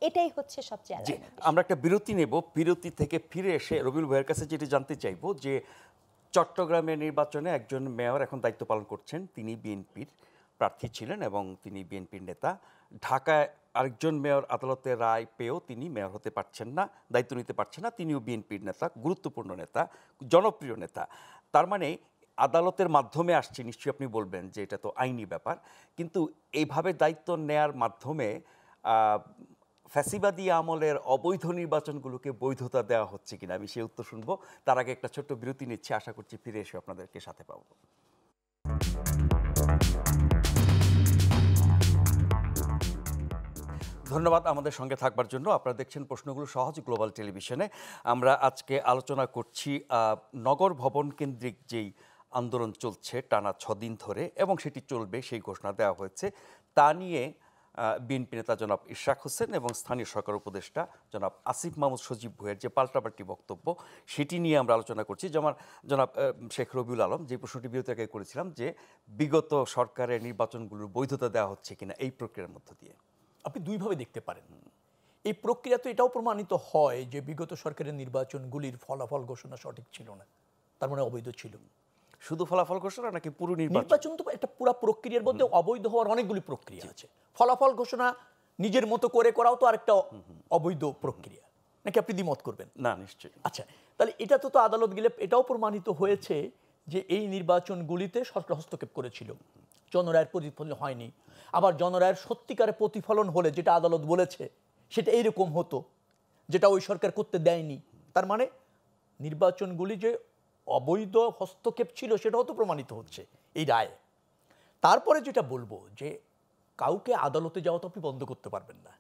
এটাই হচ্ছে সবচেয়ে আলাদা। আমরা একটা বিরতি নেব, বিরতি থেকে ফিরে এসে রবিউল ভাইয়ের কাছে যেটি জানতে চাইবো যে চট্টগ্রামের নির্বাচনে একজন মেয়র এখন দায়িত্ব পালন করছেন, তিনি বিএনপির প্রার্থী ছিলেন এবং তিনি বিএনপির নেতা। ঢাকায় আরেকজন মেয়র আদালতের রায় পেয়েও তিনি মেয়র হতে পারছেন না, দায়িত্ব নিতে পারছেন না, তিনিও বিএনপির নেতা, গুরুত্বপূর্ণ নেতা, জনপ্রিয় নেতা। তার মানে আদালতের মাধ্যমে আসছে, নিশ্চয়ই আপনি বলবেন যে এটা তো আইনি ব্যাপার, কিন্তু এইভাবে দায়িত্ব নেয়ার মাধ্যমে ফ্যাসিবাদী আমলের অবৈধ নির্বাচনগুলোকে বৈধতা দেওয়া হচ্ছে কিনা আমি সেই উত্তর শুনবো। তার আগে একটা ছোট্ট বিরতি নিচ্ছি, আশা করছি ফিরে এসে আপনাদেরকে সাথে পাবো। ধন্যবাদ আমাদের সঙ্গে থাকবার জন্য। আপনারা দেখছেন প্রশ্নগুলো সহজ গ্লোবাল টেলিভিশনে। আমরা আজকে আলোচনা করছি নগর ভবন কেন্দ্রিক যেই আন্দোলন চলছে টানা 6 দিন ধরে এবং সেটি চলবে সেই ঘোষণা দেওয়া হয়েছে, তা নিয়ে বিএনপি নেতা জনাব ইশরাক হোসেন এবং স্থানীয় সরকার উপদেষ্টা জনাব আসিফ মাহমুদ সজীব ভুঁইয়ের যে পাল্টাপাল্টি বক্তব্য সেটি নিয়ে আমরা আলোচনা করছি। যেমন জনাব শেখ রবিউল আলম যে প্রশ্নটি বিরতি আগে করেছিলাম যে বিগত সরকারের নির্বাচনগুলোর বৈধতা দেওয়া হচ্ছে কিনা এই প্রক্রিয়ার মধ্য দিয়ে। আপনি দুইভাবে দেখতে পারেন। এই প্রক্রিয়া তো এটাও প্রমাণিত হয় যে বিগত সরকারের নির্বাচনগুলির ফলাফল ঘোষণা সঠিক ছিল না, তার মানে অবৈধ ছিল। শুধু ফলাফল ঘোষণা নাকি পুরো নির্বাচন? তো একটা পুরো প্রক্রিয়ার মধ্যে অবৈধ হওয়ার অনেকগুলি প্রক্রিয়া আছে। ফলাফল ঘোষণা নিজের মতো করে করাও তো আরেকটা অবৈধ প্রক্রিয়া, নাকি আপনি দ্বিমত করবেন? না, নিশ্চয়ই। আচ্ছা, তাহলে এটা তো আদালত গেলে এটাও প্রমাণিত হয়েছে যে এই নির্বাচনগুলিতে সরকার হস্তক্ষেপ করেছিল, জনরায়ের প্রতিফলন হয়নি। আবার জনরায়ের সত্যিকারের প্রতিফলন হলে যেটা আদালত বলেছে সেটা এইরকম হতো, যেটা ওই সরকার করতে দেয়নি। তার মানে নির্বাচনগুলি যে অবৈধ হস্তক্ষেপ ছিল সেটাও তো প্রমাণিত হচ্ছে এই রায়ে। তারপরে যেটা বলবো যে কাউকে আদালতে যাওয়া তো আপনি বন্ধ করতে পারবেন না,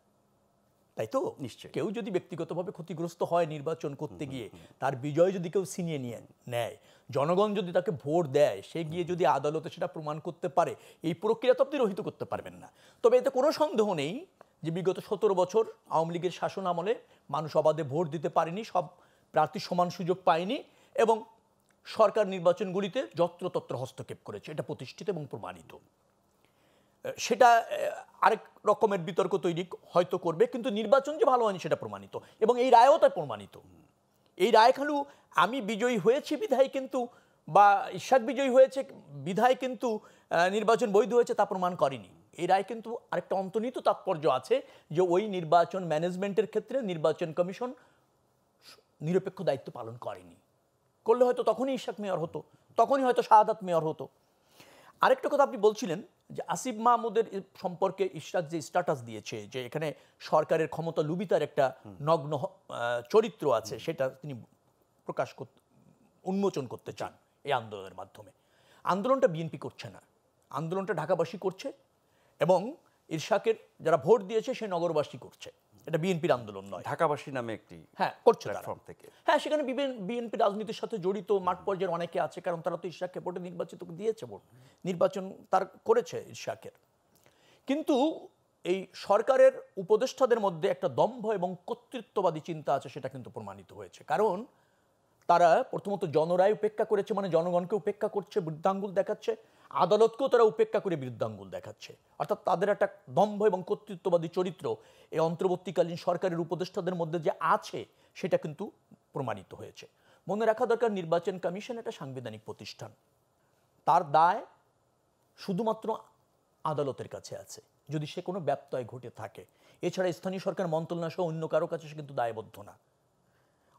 তাই তো? নিশ্চয়ই। কেউ যদি ব্যক্তিগতভাবে ক্ষতিগ্রস্ত হয় নির্বাচন করতে গিয়ে, তার বিজয় যদি কেউ ছিনিয়ে নিয়ে নেয়, জনগণ যদি তাকে ভোট দেয়, সে গিয়ে যদি আদালতে সেটা প্রমাণ করতে পারে, এই প্রক্রিয়া তো আপনি রহিত করতে পারবেন না। তবে এতে কোনো সন্দেহ নেই যে বিগত 17 বছর আওয়ামী লীগের শাসন আমলে মানুষ অবাধে ভোট দিতে পারেনি, সব প্রার্থী সমান সুযোগ পায়নি এবং সরকার নির্বাচনগুলিতে যত্রতত্র হস্তক্ষেপ করেছে, এটা প্রতিষ্ঠিত এবং প্রমাণিত। সেটা আরেক রকমের বিতর্ক তৈরি হয়তো করবে, কিন্তু নির্বাচন যে ভালো হয়নি সেটা প্রমাণিত এবং এই রায়ও তাই প্রমাণিত। এই রায় খালু আমি বিজয়ী হয়েছি বিধায় কিন্তু, বা ইশরাক বিজয়ী হয়েছে বিধায় কিন্তু নির্বাচন বৈধ হয়েছে তা প্রমাণ করেনি। এই রায় কিন্তু আরেকটা অন্তর্নিহিত তাৎপর্য আছে যে ওই নির্বাচন ম্যানেজমেন্টের ক্ষেত্রে নির্বাচন কমিশন নিরপেক্ষ দায়িত্ব পালন করেনি। করলে হয়তো তখনই ইশরাক মেয়র হতো, তখনই হয়তো শাহাদাত মেয়র হতো। আরেকটা কথা আপনি বলছিলেন যে আসিফ মাহমুদের সম্পর্কে ইশরাক যে স্ট্যাটাস দিয়েছে যে এখানে সরকারের ক্ষমতা লুবিতার একটা নগ্ন চরিত্র আছে, সেটা তিনি উন্মোচন করতে চান এই আন্দোলনের মাধ্যমে। আন্দোলনটা বিএনপি করছে না, আন্দোলনটা ঢাকাবাসী করছে এবং ইশরাকের যারা ভোট দিয়েছে সে নগরবাসী করছে। এটা বিএনপির আন্দোলন নয়, ঢাকাবাসী নামে একটি করছে প্ল্যাটফর্ম থেকে। হ্যাঁ, সেখানে বিএনপি রাজনীতির সাথে জড়িত মাঠ পর্যায়ের অনেকে আছে, কারণ তারা তো ইশরাককে ভোটে নির্বাচিত দিয়েছে, ভোট নির্বাচন তার করেছে ইশরাকের। কিন্তু এই সরকারের উপদেষ্টাদের মধ্যে একটা দম্ভ এবং কর্তৃত্ববাদী চিন্তা আছে, সেটা কিন্তু প্রমাণিত হয়েছে। কারণ তারা প্রথমত জনরায় উপেক্ষা করেছে, মানে জনগণকে উপেক্ষা করছে, বৃদ্ধাঙ্গুল দেখাচ্ছে, আদালতকেও তারা উপেক্ষা করে বৃদ্ধাঙ্গুল দেখাচ্ছে। অর্থাৎ তাদের একটা দম্ভ এবং কর্তৃত্ববাদী চরিত্র এই অন্তর্বর্তীকালীন সরকারের উপদেষ্টাদের মধ্যে যে আছে সেটা কিন্তু প্রমাণিত হয়েছে। মনে রাখা দরকার, নির্বাচন কমিশন একটা সাংবিধানিক প্রতিষ্ঠান, তার দায় শুধুমাত্র আদালতের কাছে আছে যদি সে কোনো ব্যত্যয় ঘটে থাকে। এছাড়া স্থানীয় সরকার মন্ত্রণালয় সহ অন্য কারো কাছে সে কিন্তু দায়বদ্ধ না।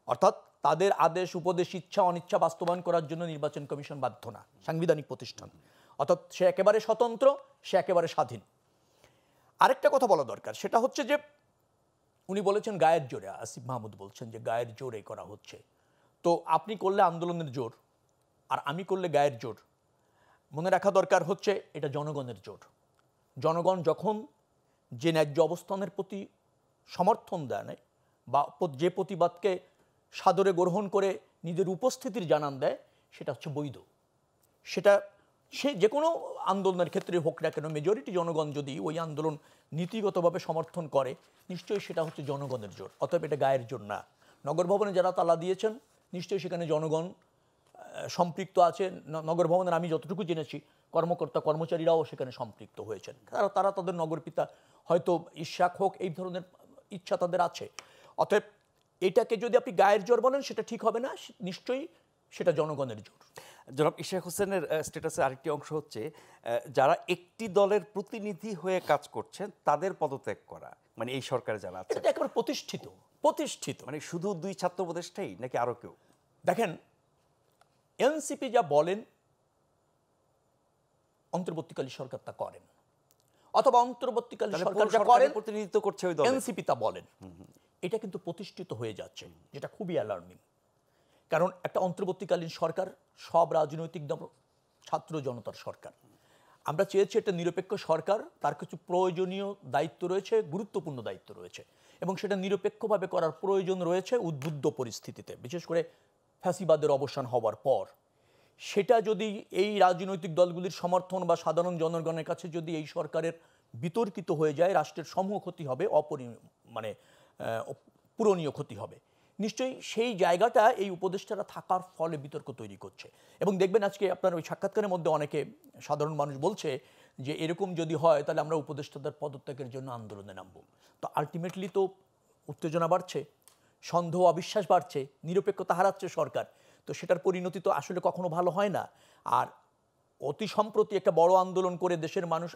অর্থাৎ তাদের আদেশ উপদেশ ইচ্ছা অনিচ্ছা বাস্তবায়ন করার জন্য নির্বাচন কমিশন বাধ্য না, সাংবিধানিক প্রতিষ্ঠান। অর্থাৎ সে একেবারে স্বতন্ত্র, সে একেবারে স্বাধীন। আরেকটা কথা বলা দরকার, সেটা হচ্ছে যে উনি বলেছেন গায়ের জোরে, আসিফ মাহমুদ বলছেন যে গায়ের জোরে করা হচ্ছে। তো আপনি করলে আন্দোলনের জোর আর আমি করলে গায়ের জোর। মনে রাখা দরকার হচ্ছে এটা জনগণের জোর। জনগণ যখন যে ন্যায্য অবস্থানের প্রতি সমর্থন দেয় বা যে প্রতিবাদকে সাদরে গ্রহণ করে নিজের উপস্থিতির জানান দেয়, সেটা হচ্ছে বৈধ। সেটা সে যে কোনো আন্দোলনের ক্ষেত্রে হোক না কেন, মেজরিটি জনগণ যদি ওই আন্দোলন নীতিগতভাবে সমর্থন করে, নিশ্চয়ই সেটা হচ্ছে জনগণের জোর। অতএব এটা গায়ের জোর না। নগর ভবনে যারা তালা দিয়েছেন, নিশ্চয়ই সেখানে জনগণ সম্পৃক্ত আছে। নগর ভবনের আমি যতটুকু জেনেছি কর্মকর্তা কর্মচারীরাও সেখানে সম্পৃক্ত হয়েছেন। তারা তাদের নগরপিতা হয়তো ইশরাক হোক, এই ধরনের ইচ্ছা তাদের আছে। অতএব এটাকে যদি আপনি গায়ের জোর বলেন সেটা ঠিক হবে না, নিশ্চয়ই সেটা জনগণের জোর। জনাব ইশরাক হোসেনের স্ট্যাটাসে আরেকটি অংশ হচ্ছে যারা একটি দলের প্রতিনিধি হয়ে কাজ করছেন তাদের পদত্যাগ করা, মানে এই সরকারে যারা আছে। এটা একেবারে প্রতিষ্ঠিত, মানে শুধু 2 ছাত্র উপদেষ্টাই নাকি আরো কেউ? দেখেন, এনসিপি যা বলেন অন্তর্বর্তীকালীন সরকার তা করেন, অথবা অন্তর্বর্তীকালীন তাহলে সরকার পুরো যা সরকারের করেন প্রতিনিধিত্ব করছে ওই দল এনসিপি তা বলেন। এটা কিন্তু প্রতিষ্ঠিত হয়ে যাচ্ছে, যেটা খুবই অ্যালার্মিং। কারণ একটা অন্তর্বর্তীকালীন সরকার সব রাজনৈতিক দল, ছাত্র জনতার সরকার। আমরা চেয়েছি একটা নিরপেক্ষ সরকার, তার কিছু প্রয়োজনীয় দায়িত্ব রয়েছে, গুরুত্বপূর্ণ দায়িত্ব রয়েছে, এবং সেটা নিরপেক্ষভাবে করার প্রয়োজন রয়েছে উদ্বুদ্ধ পরিস্থিতিতে, বিশেষ করে ফ্যাসিবাদের অবসান হওয়ার পর। সেটা যদি এই রাজনৈতিক দলগুলির সমর্থন বা সাধারণ জনগণের কাছে যদি এই সরকারের বিতর্কিত হয়ে যায়, রাষ্ট্রের সমূহ ক্ষতি হবে, পূরণীয় ক্ষতি হবে। নিশ্চয়ই সেই জায়গাটা এই উপদেষ্টারা থাকার ফলে বিতর্ক তৈরি করছে। এবং দেখবেন আজকে আপনার ওই সাক্ষাৎকারের মধ্যে অনেকে সাধারণ মানুষ বলছে যে এরকম যদি হয় তাহলে আমরা উপদেষ্টাদের পদত্যাগের জন্য আন্দোলনে নামব। তো আলটিমেটলি তো উত্তেজনা বাড়ছে, সন্দেহ অবিশ্বাস বাড়ছে, নিরপেক্ষতা হারাচ্ছে সরকার। তো সেটার পরিণতি তো আসলে কখনো ভালো হয় না। আর অতি সম্প্রতি একটা বড় আন্দোলন করে দেশের মানুষ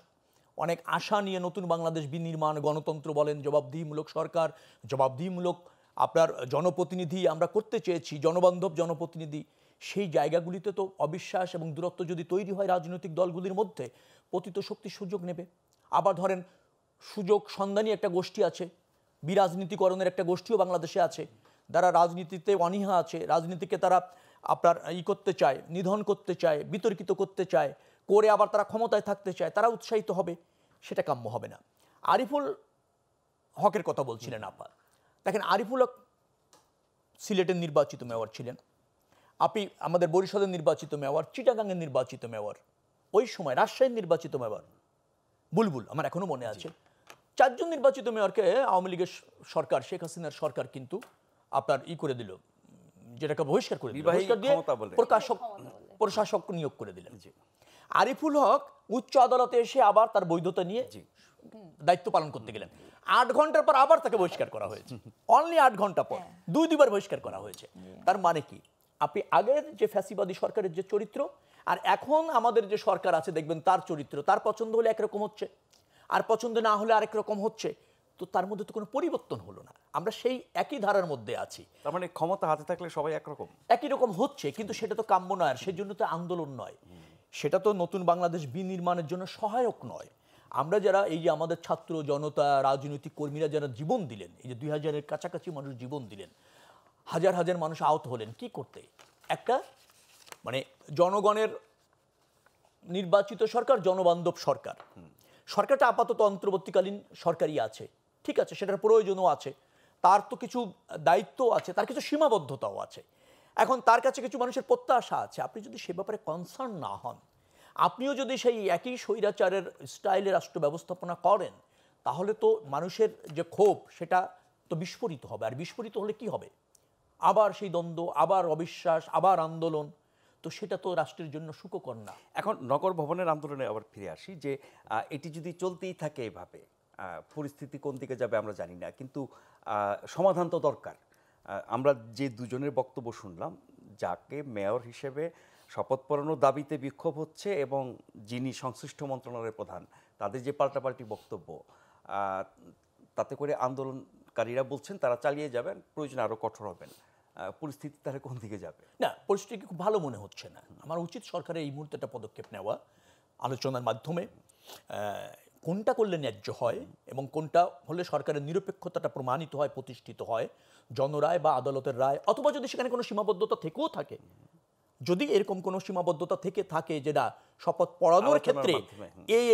অনেক আশা নিয়ে নতুন বাংলাদেশ বিনির্মাণ, গণতন্ত্র বলেন, জবাবদিহিমূলক সরকার, জবাবদিহিমূলক আপনার জনপ্রতিনিধি আমরা করতে চেয়েছি, জনবান্ধব জনপ্রতিনিধি। সেই জায়গাগুলিতে তো অবিশ্বাস এবং দূরত্ব যদি তৈরি হয় রাজনৈতিক দলগুলির মধ্যে, পতিত শক্তি সুযোগ নেবে। আবার ধরেন সুযোগ সন্ধানী একটা গোষ্ঠী আছে, বিরাজনীতিকরণের একটা গোষ্ঠীও বাংলাদেশে আছে, যারা রাজনীতিতে অনীহা আছে, রাজনীতিকে তারা আপনার করতে চায়, নিধন করতে চায়, বিতর্কিত করতে চায়, করে আবার তারা ক্ষমতায় থাকতে চায়, তারা উৎসাহিত হবে। সেটা কাম্য হবে না। আরিফুল হকের কথা বলছিলেন আপা, দেখেন আরিফুল হক সিলেটের নির্বাচিত মেয়র ছিলেন, আপনি আমাদের বরিশালের নির্বাচিত মেয়র, চিটাগাংয়ের নির্বাচিত মেয়র, ওই সময় রাজশাহীর নির্বাচিত মেয়র বুলবুল, আমার এখনো মনে আছে। 4 জন নির্বাচিত মেয়রকে আওয়ামী লীগের সরকার, শেখ হাসিনার সরকার কিন্তু আপনার করে দিল, যেটাকে বহিষ্কার করে দিল, বহিষ্কার দিয়ে প্রশাসক নিয়োগ করে দিলেন। আরিফুল হক উচ্চ আদালতে এসে আবার তার বৈধতা নিয়ে দায়িত্ব পালন করতে গেলেন। 8 ঘন্টার পর আবার তাকে বহিষ্কার করা হয়েছে, অনলি 8 ঘন্টা পর 2বার বহিষ্কার করা হয়েছে। তার মানে কি, আপনি আগের যে ফ্যাসিবাদী সরকারের যে চরিত্র আর এখন আমাদের যে সরকার আছে দেখবেন তার চরিত্র, তার পছন্দ হলে একরকম হচ্ছে, আর পছন্দ না হলে আরেক রকম হচ্ছে। তো তার মধ্যে তো কোনো পরিবর্তন হলো না, আমরা সেই একই ধারার মধ্যে আছি। তার মানে ক্ষমতা হাতে থাকলে সবাই একই রকম হচ্ছে, কিন্তু সেটা তো কাম্য নয়, আর সেজন্য তো আন্দোলন নয়, সেটা তো নতুন বাংলাদেশ বিনির্মাণের জন্য সহায়ক নয়। আমরা যারা এই যে আমাদের ছাত্র জনতা, রাজনৈতিক কর্মীরা যারা জীবন দিলেন, এই যে 2000-এর কাছাকাছি মানুষ জীবন দিলেন, হাজার হাজার মানুষ আহত হলেন, কি করতে? একটা মানে জনগণের নির্বাচিত সরকার, জনবান্ধব সরকার। সরকারটা আপাতত অন্তর্বর্তীকালীন সরকারই আছে, ঠিক আছে, সেটার প্রয়োজনও আছে, তার তো কিছু দায়িত্ব আছে, তার কিছু সীমাবদ্ধতাও আছে। এখন তার কাছে কিছু মানুষের প্রত্যাশা আছে। আপনি যদি সে ব্যাপারে কনসার্ন না হন, আপনিও যদি সেই একই স্বৈরাচারের স্টাইলে রাষ্ট্র ব্যবস্থাপনা করেন, তাহলে তো মানুষের যে ক্ষোভ সেটা তো বিস্ফোরিত হবে। আর বিস্ফোরিত হলে কি হবে? আবার সেই দ্বন্দ্ব, আবার অবিশ্বাস, আবার আন্দোলন। তো সেটা তো রাষ্ট্রের জন্য সুখকর না। এখন নগর ভবনের আন্দোলনে আবার ফিরে আসি, যে এটি যদি চলতেই থাকে এভাবে, পরিস্থিতি কোন দিকে যাবে আমরা জানি না, কিন্তু সমাধান তো দরকার। আমরা যে দুজনের বক্তব্য শুনলাম, যাকে মেয়র হিসেবে শপথ পড়ানোর দাবিতে বিক্ষোভ হচ্ছে এবং যিনি সংশ্লিষ্ট মন্ত্রণালয়ের প্রধান, তাদের যে পাল্টাপাল্টি বক্তব্য, তাতে করে আন্দোলনকারীরা বলছেন তারা চালিয়ে যাবেন, প্রয়োজনে আরও কঠোর হবেন। পরিস্থিতি তাহলে কোন দিকে যাবে? না, পরিস্থিতি খুব ভালো মনে হচ্ছে না। আমার উচিত সরকারের এই মুহূর্তে একটা পদক্ষেপ নেওয়া, আলোচনার মাধ্যমে কোনটা করলে ন্যায্য হয় এবং কোনটা হলে সরকারের নিরপেক্ষতাটা প্রমাণিত হয়, প্রতিষ্ঠিত হয়, জনরায় বা আদালতের রায়, অথবা যদি সেখানে কোনো সীমাবদ্ধতা থেকেও থাকে, যদি এরকম কোনো সীমাবদ্ধতা থেকে থাকে যেটা শপথ পড়ানোর ক্ষেত্রে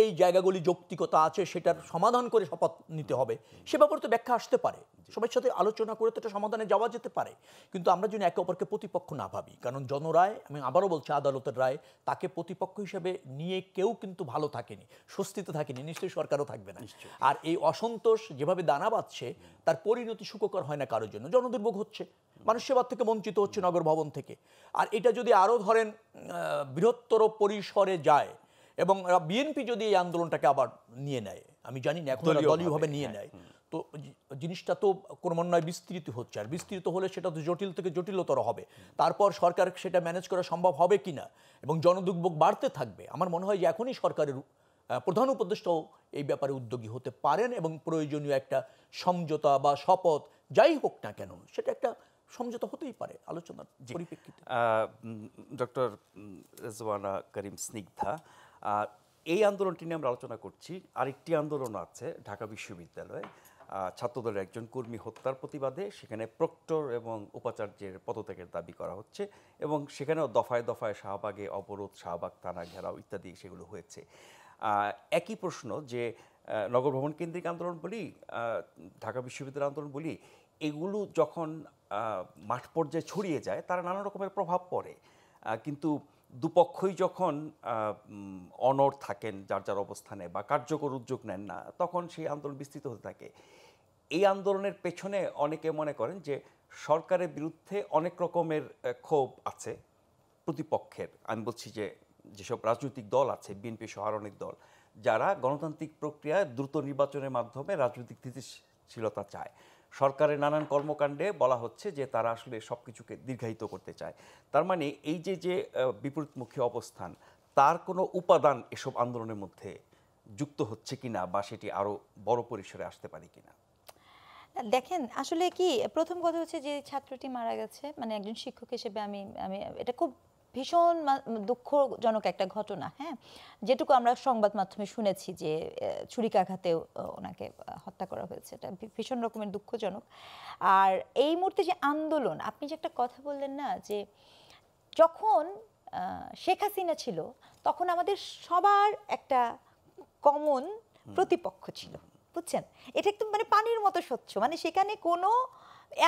এই জায়গাগুলি যৌক্তিকতা আছে, সেটার সমাধান করে শপথ নিতে হবে, সে ব্যাপারে তো ব্যাখ্যা আসতে পারে, সবার সাথে আলোচনা করে তো এটা সমাধানে যাওয়া যেতে পারে। কিন্তু আমরা যদি একে অপরকে প্রতিপক্ষ না ভাবি, কারণ জনরায়, আমি আবারও বলছি, আদালতের রায়, তাকে প্রতিপক্ষ হিসেবে নিয়ে কেউ কিন্তু ভালো থাকেনি, স্বস্তিতে থাকেনি, নিশ্চয়ই সরকারও থাকবে না। আর এই অসন্তোষ যেভাবে দানা বাঁধছে, তার পরিণতি সুখকর হয় না কারোর জন্য। জনদুর্ভোগ হচ্ছে, মানুষ সেবার থেকে বঞ্চিত হচ্ছে, নগর ভবন থেকে। আর এটা যদি আরও ধরেন বৃহত্তর পরিসরে যায় এবং বিএনপি যদি এই আন্দোলনটাকে আবার নিয়ে নেয়, আমি জানি না এখন দলীয়ভাবে নিয়ে নেয়, তো জিনিসটা তো ক্রমান্বয়ে বিস্তৃত হচ্ছে, আর বিস্তৃত হলে সেটা তো জটিল থেকে জটিলতর হবে। তারপর সরকার সেটা ম্যানেজ করা সম্ভব হবে কিনা এবং জনদুর্ভোগ বাড়তে থাকবে। আমার মনে হয় যে এখনই সরকারের প্রধান উপদেষ্টাও এই ব্যাপারে উদ্যোগী হতে পারেন এবং প্রয়োজনীয় একটা সমঝোতা বা শপথ যাই হোক না কেন, সেটা একটা সমঝোতা হতেই পারে আলোচনার পরিপ্রেক্ষিতে। ডক্টর রেজওয়ানা করিম স্নিগ্ধা, এই আন্দোলনটি নিয়ে আমরা আলোচনা করছি। আরেকটি আন্দোলন আছে ঢাকা বিশ্ববিদ্যালয়ে, ছাত্রদলের একজন কর্মী হত্যার প্রতিবাদে সেখানে প্রক্টর এবং উপাচার্যের পদত্যাগের দাবি করা হচ্ছে এবং সেখানেও দফায় দফায় শাহবাগে অবরোধ, শাহবাগ থানা ঘেরাও ইত্যাদি সেগুলো হয়েছে। একই প্রশ্ন যে নগর ভবন কেন্দ্রিক আন্দোলন বলি, ঢাকা বিশ্ববিদ্যালয় আন্দোলন বলি, এগুলো যখন মাঠ পর্যায়ে ছড়িয়ে যায় তারা নানা রকমের প্রভাব পড়ে, কিন্তু দুপক্ষই যখন অনড় থাকেন যার যার অবস্থানে বা কার্যকর উদ্যোগ নেন না, তখন সেই আন্দোলন বিস্তৃত হতে থাকে। এই আন্দোলনের পেছনে অনেকে মনে করেন যে সরকারের বিরুদ্ধে অনেক রকমের ক্ষোভ আছে প্রতিপক্ষের। আমি বলছি যে যেসব রাজনৈতিক দল আছে, বিএনপি সহ আর অনেক দল, যারা গণতান্ত্রিক প্রক্রিয়ায় দ্রুত নির্বাচনের মাধ্যমে রাজনৈতিক স্থিতিশীলতা চায়। সরকারের নানান কর্মকাণ্ডে বলা হচ্ছে যে তারা আসলে সব কিছুকে দীর্ঘায়িত করতে চায়। তার মানে এই যে যে বিপরীতমুখী অবস্থান, তার কোনো উপাদান এসব আন্দোলনের মধ্যে যুক্ত হচ্ছে কিনা বা সেটি আরও বড় পরিসরে আসতে পারে কিনা? দেখেন, আসলে কি, প্রথম কথা হচ্ছে যে ছাত্রটি মারা গেছে, মানে একজন শিক্ষক হিসেবে আমি আমি এটা খুব ভীষণ দুঃখজনক একটা ঘটনা। হ্যাঁ, যেটুকু আমরা সংবাদ মাধ্যমে শুনেছি যে ছুরিকাঘাতে ওনাকে হত্যা করা হয়েছে, এটা ভীষণ রকমের দুঃখজনক। আর এই মুহূর্তে যে আন্দোলন, আপনি যে একটা কথা বললেন না, যে যখন শেখ হাসিনা ছিল তখন আমাদের সবার একটা কমন প্রতিপক্ষ ছিল, বুঝছেন? এটা একদম মানে পানির মতো স্বচ্ছ, মানে সেখানে কোনো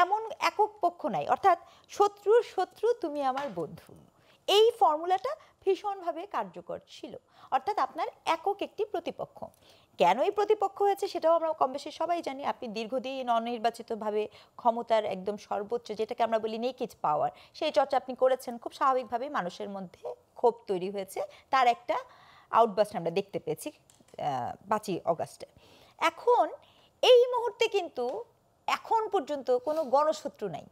এমন একক পক্ষ নাই, অর্থাৎ শত্রুর শত্রু তুমি আমার বন্ধু, এই ফর্মুলাটা ভীষণভাবে কার্যকর ছিল। অর্থাৎ আপনার একক একটি প্রতিপক্ষ। কেন এই প্রতিপক্ষ হয়েছে সেটাও আমরা কম বেশি সবাই জানি। আপনি দীর্ঘদিন অনির্বাচিতভাবে ক্ষমতার একদম সর্বোচ্চ, যেটাকে আমরা বলি নেকিড পাওয়ার, সেই চর্চা আপনি করেছেন। খুব স্বাভাবিকভাবেই মানুষের মধ্যে ক্ষোভ তৈরি হয়েছে, তার একটা আউটবাস্ট আমরা দেখতে পেয়েছি 5ই অগাস্টে। এখন এই মুহূর্তে কিন্তু এখন পর্যন্ত কোনো গণশত্রু নাই,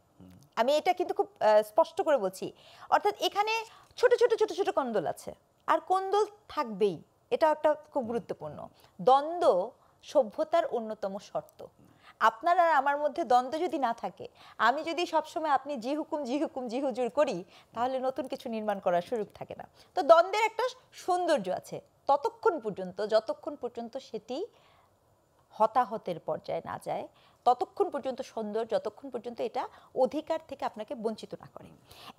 আমি এটা কিন্তু খুব স্পষ্ট করে বলছি। অর্থাৎ এখানে ছোট ছোট ছোট ছোট কোন্দল আছে, আর কোন্দল থাকবেই, এটা একটা খুব গুরুত্বপূর্ণ। দ্বন্দ্ব সভ্যতার অন্যতম শর্ত। আপনার আর আমার মধ্যে দ্বন্দ্ব যদি না থাকে, আমি যদি সবসময় আপনি জি হুকুম জি হুকুম জি হুজুর করি, তাহলে নতুন কিছু নির্মাণ করার সুযোগ থাকে না। তো দ্বন্দ্বের একটা সৌন্দর্য আছে ততক্ষণ পর্যন্ত, যতক্ষণ পর্যন্ত সেটি হতাহতের পর্যায়ে না যায়, ততক্ষণ পর্যন্ত সুন্দর, যতক্ষণ পর্যন্ত এটা অধিকার থেকে আপনাকে বঞ্চিত না করে।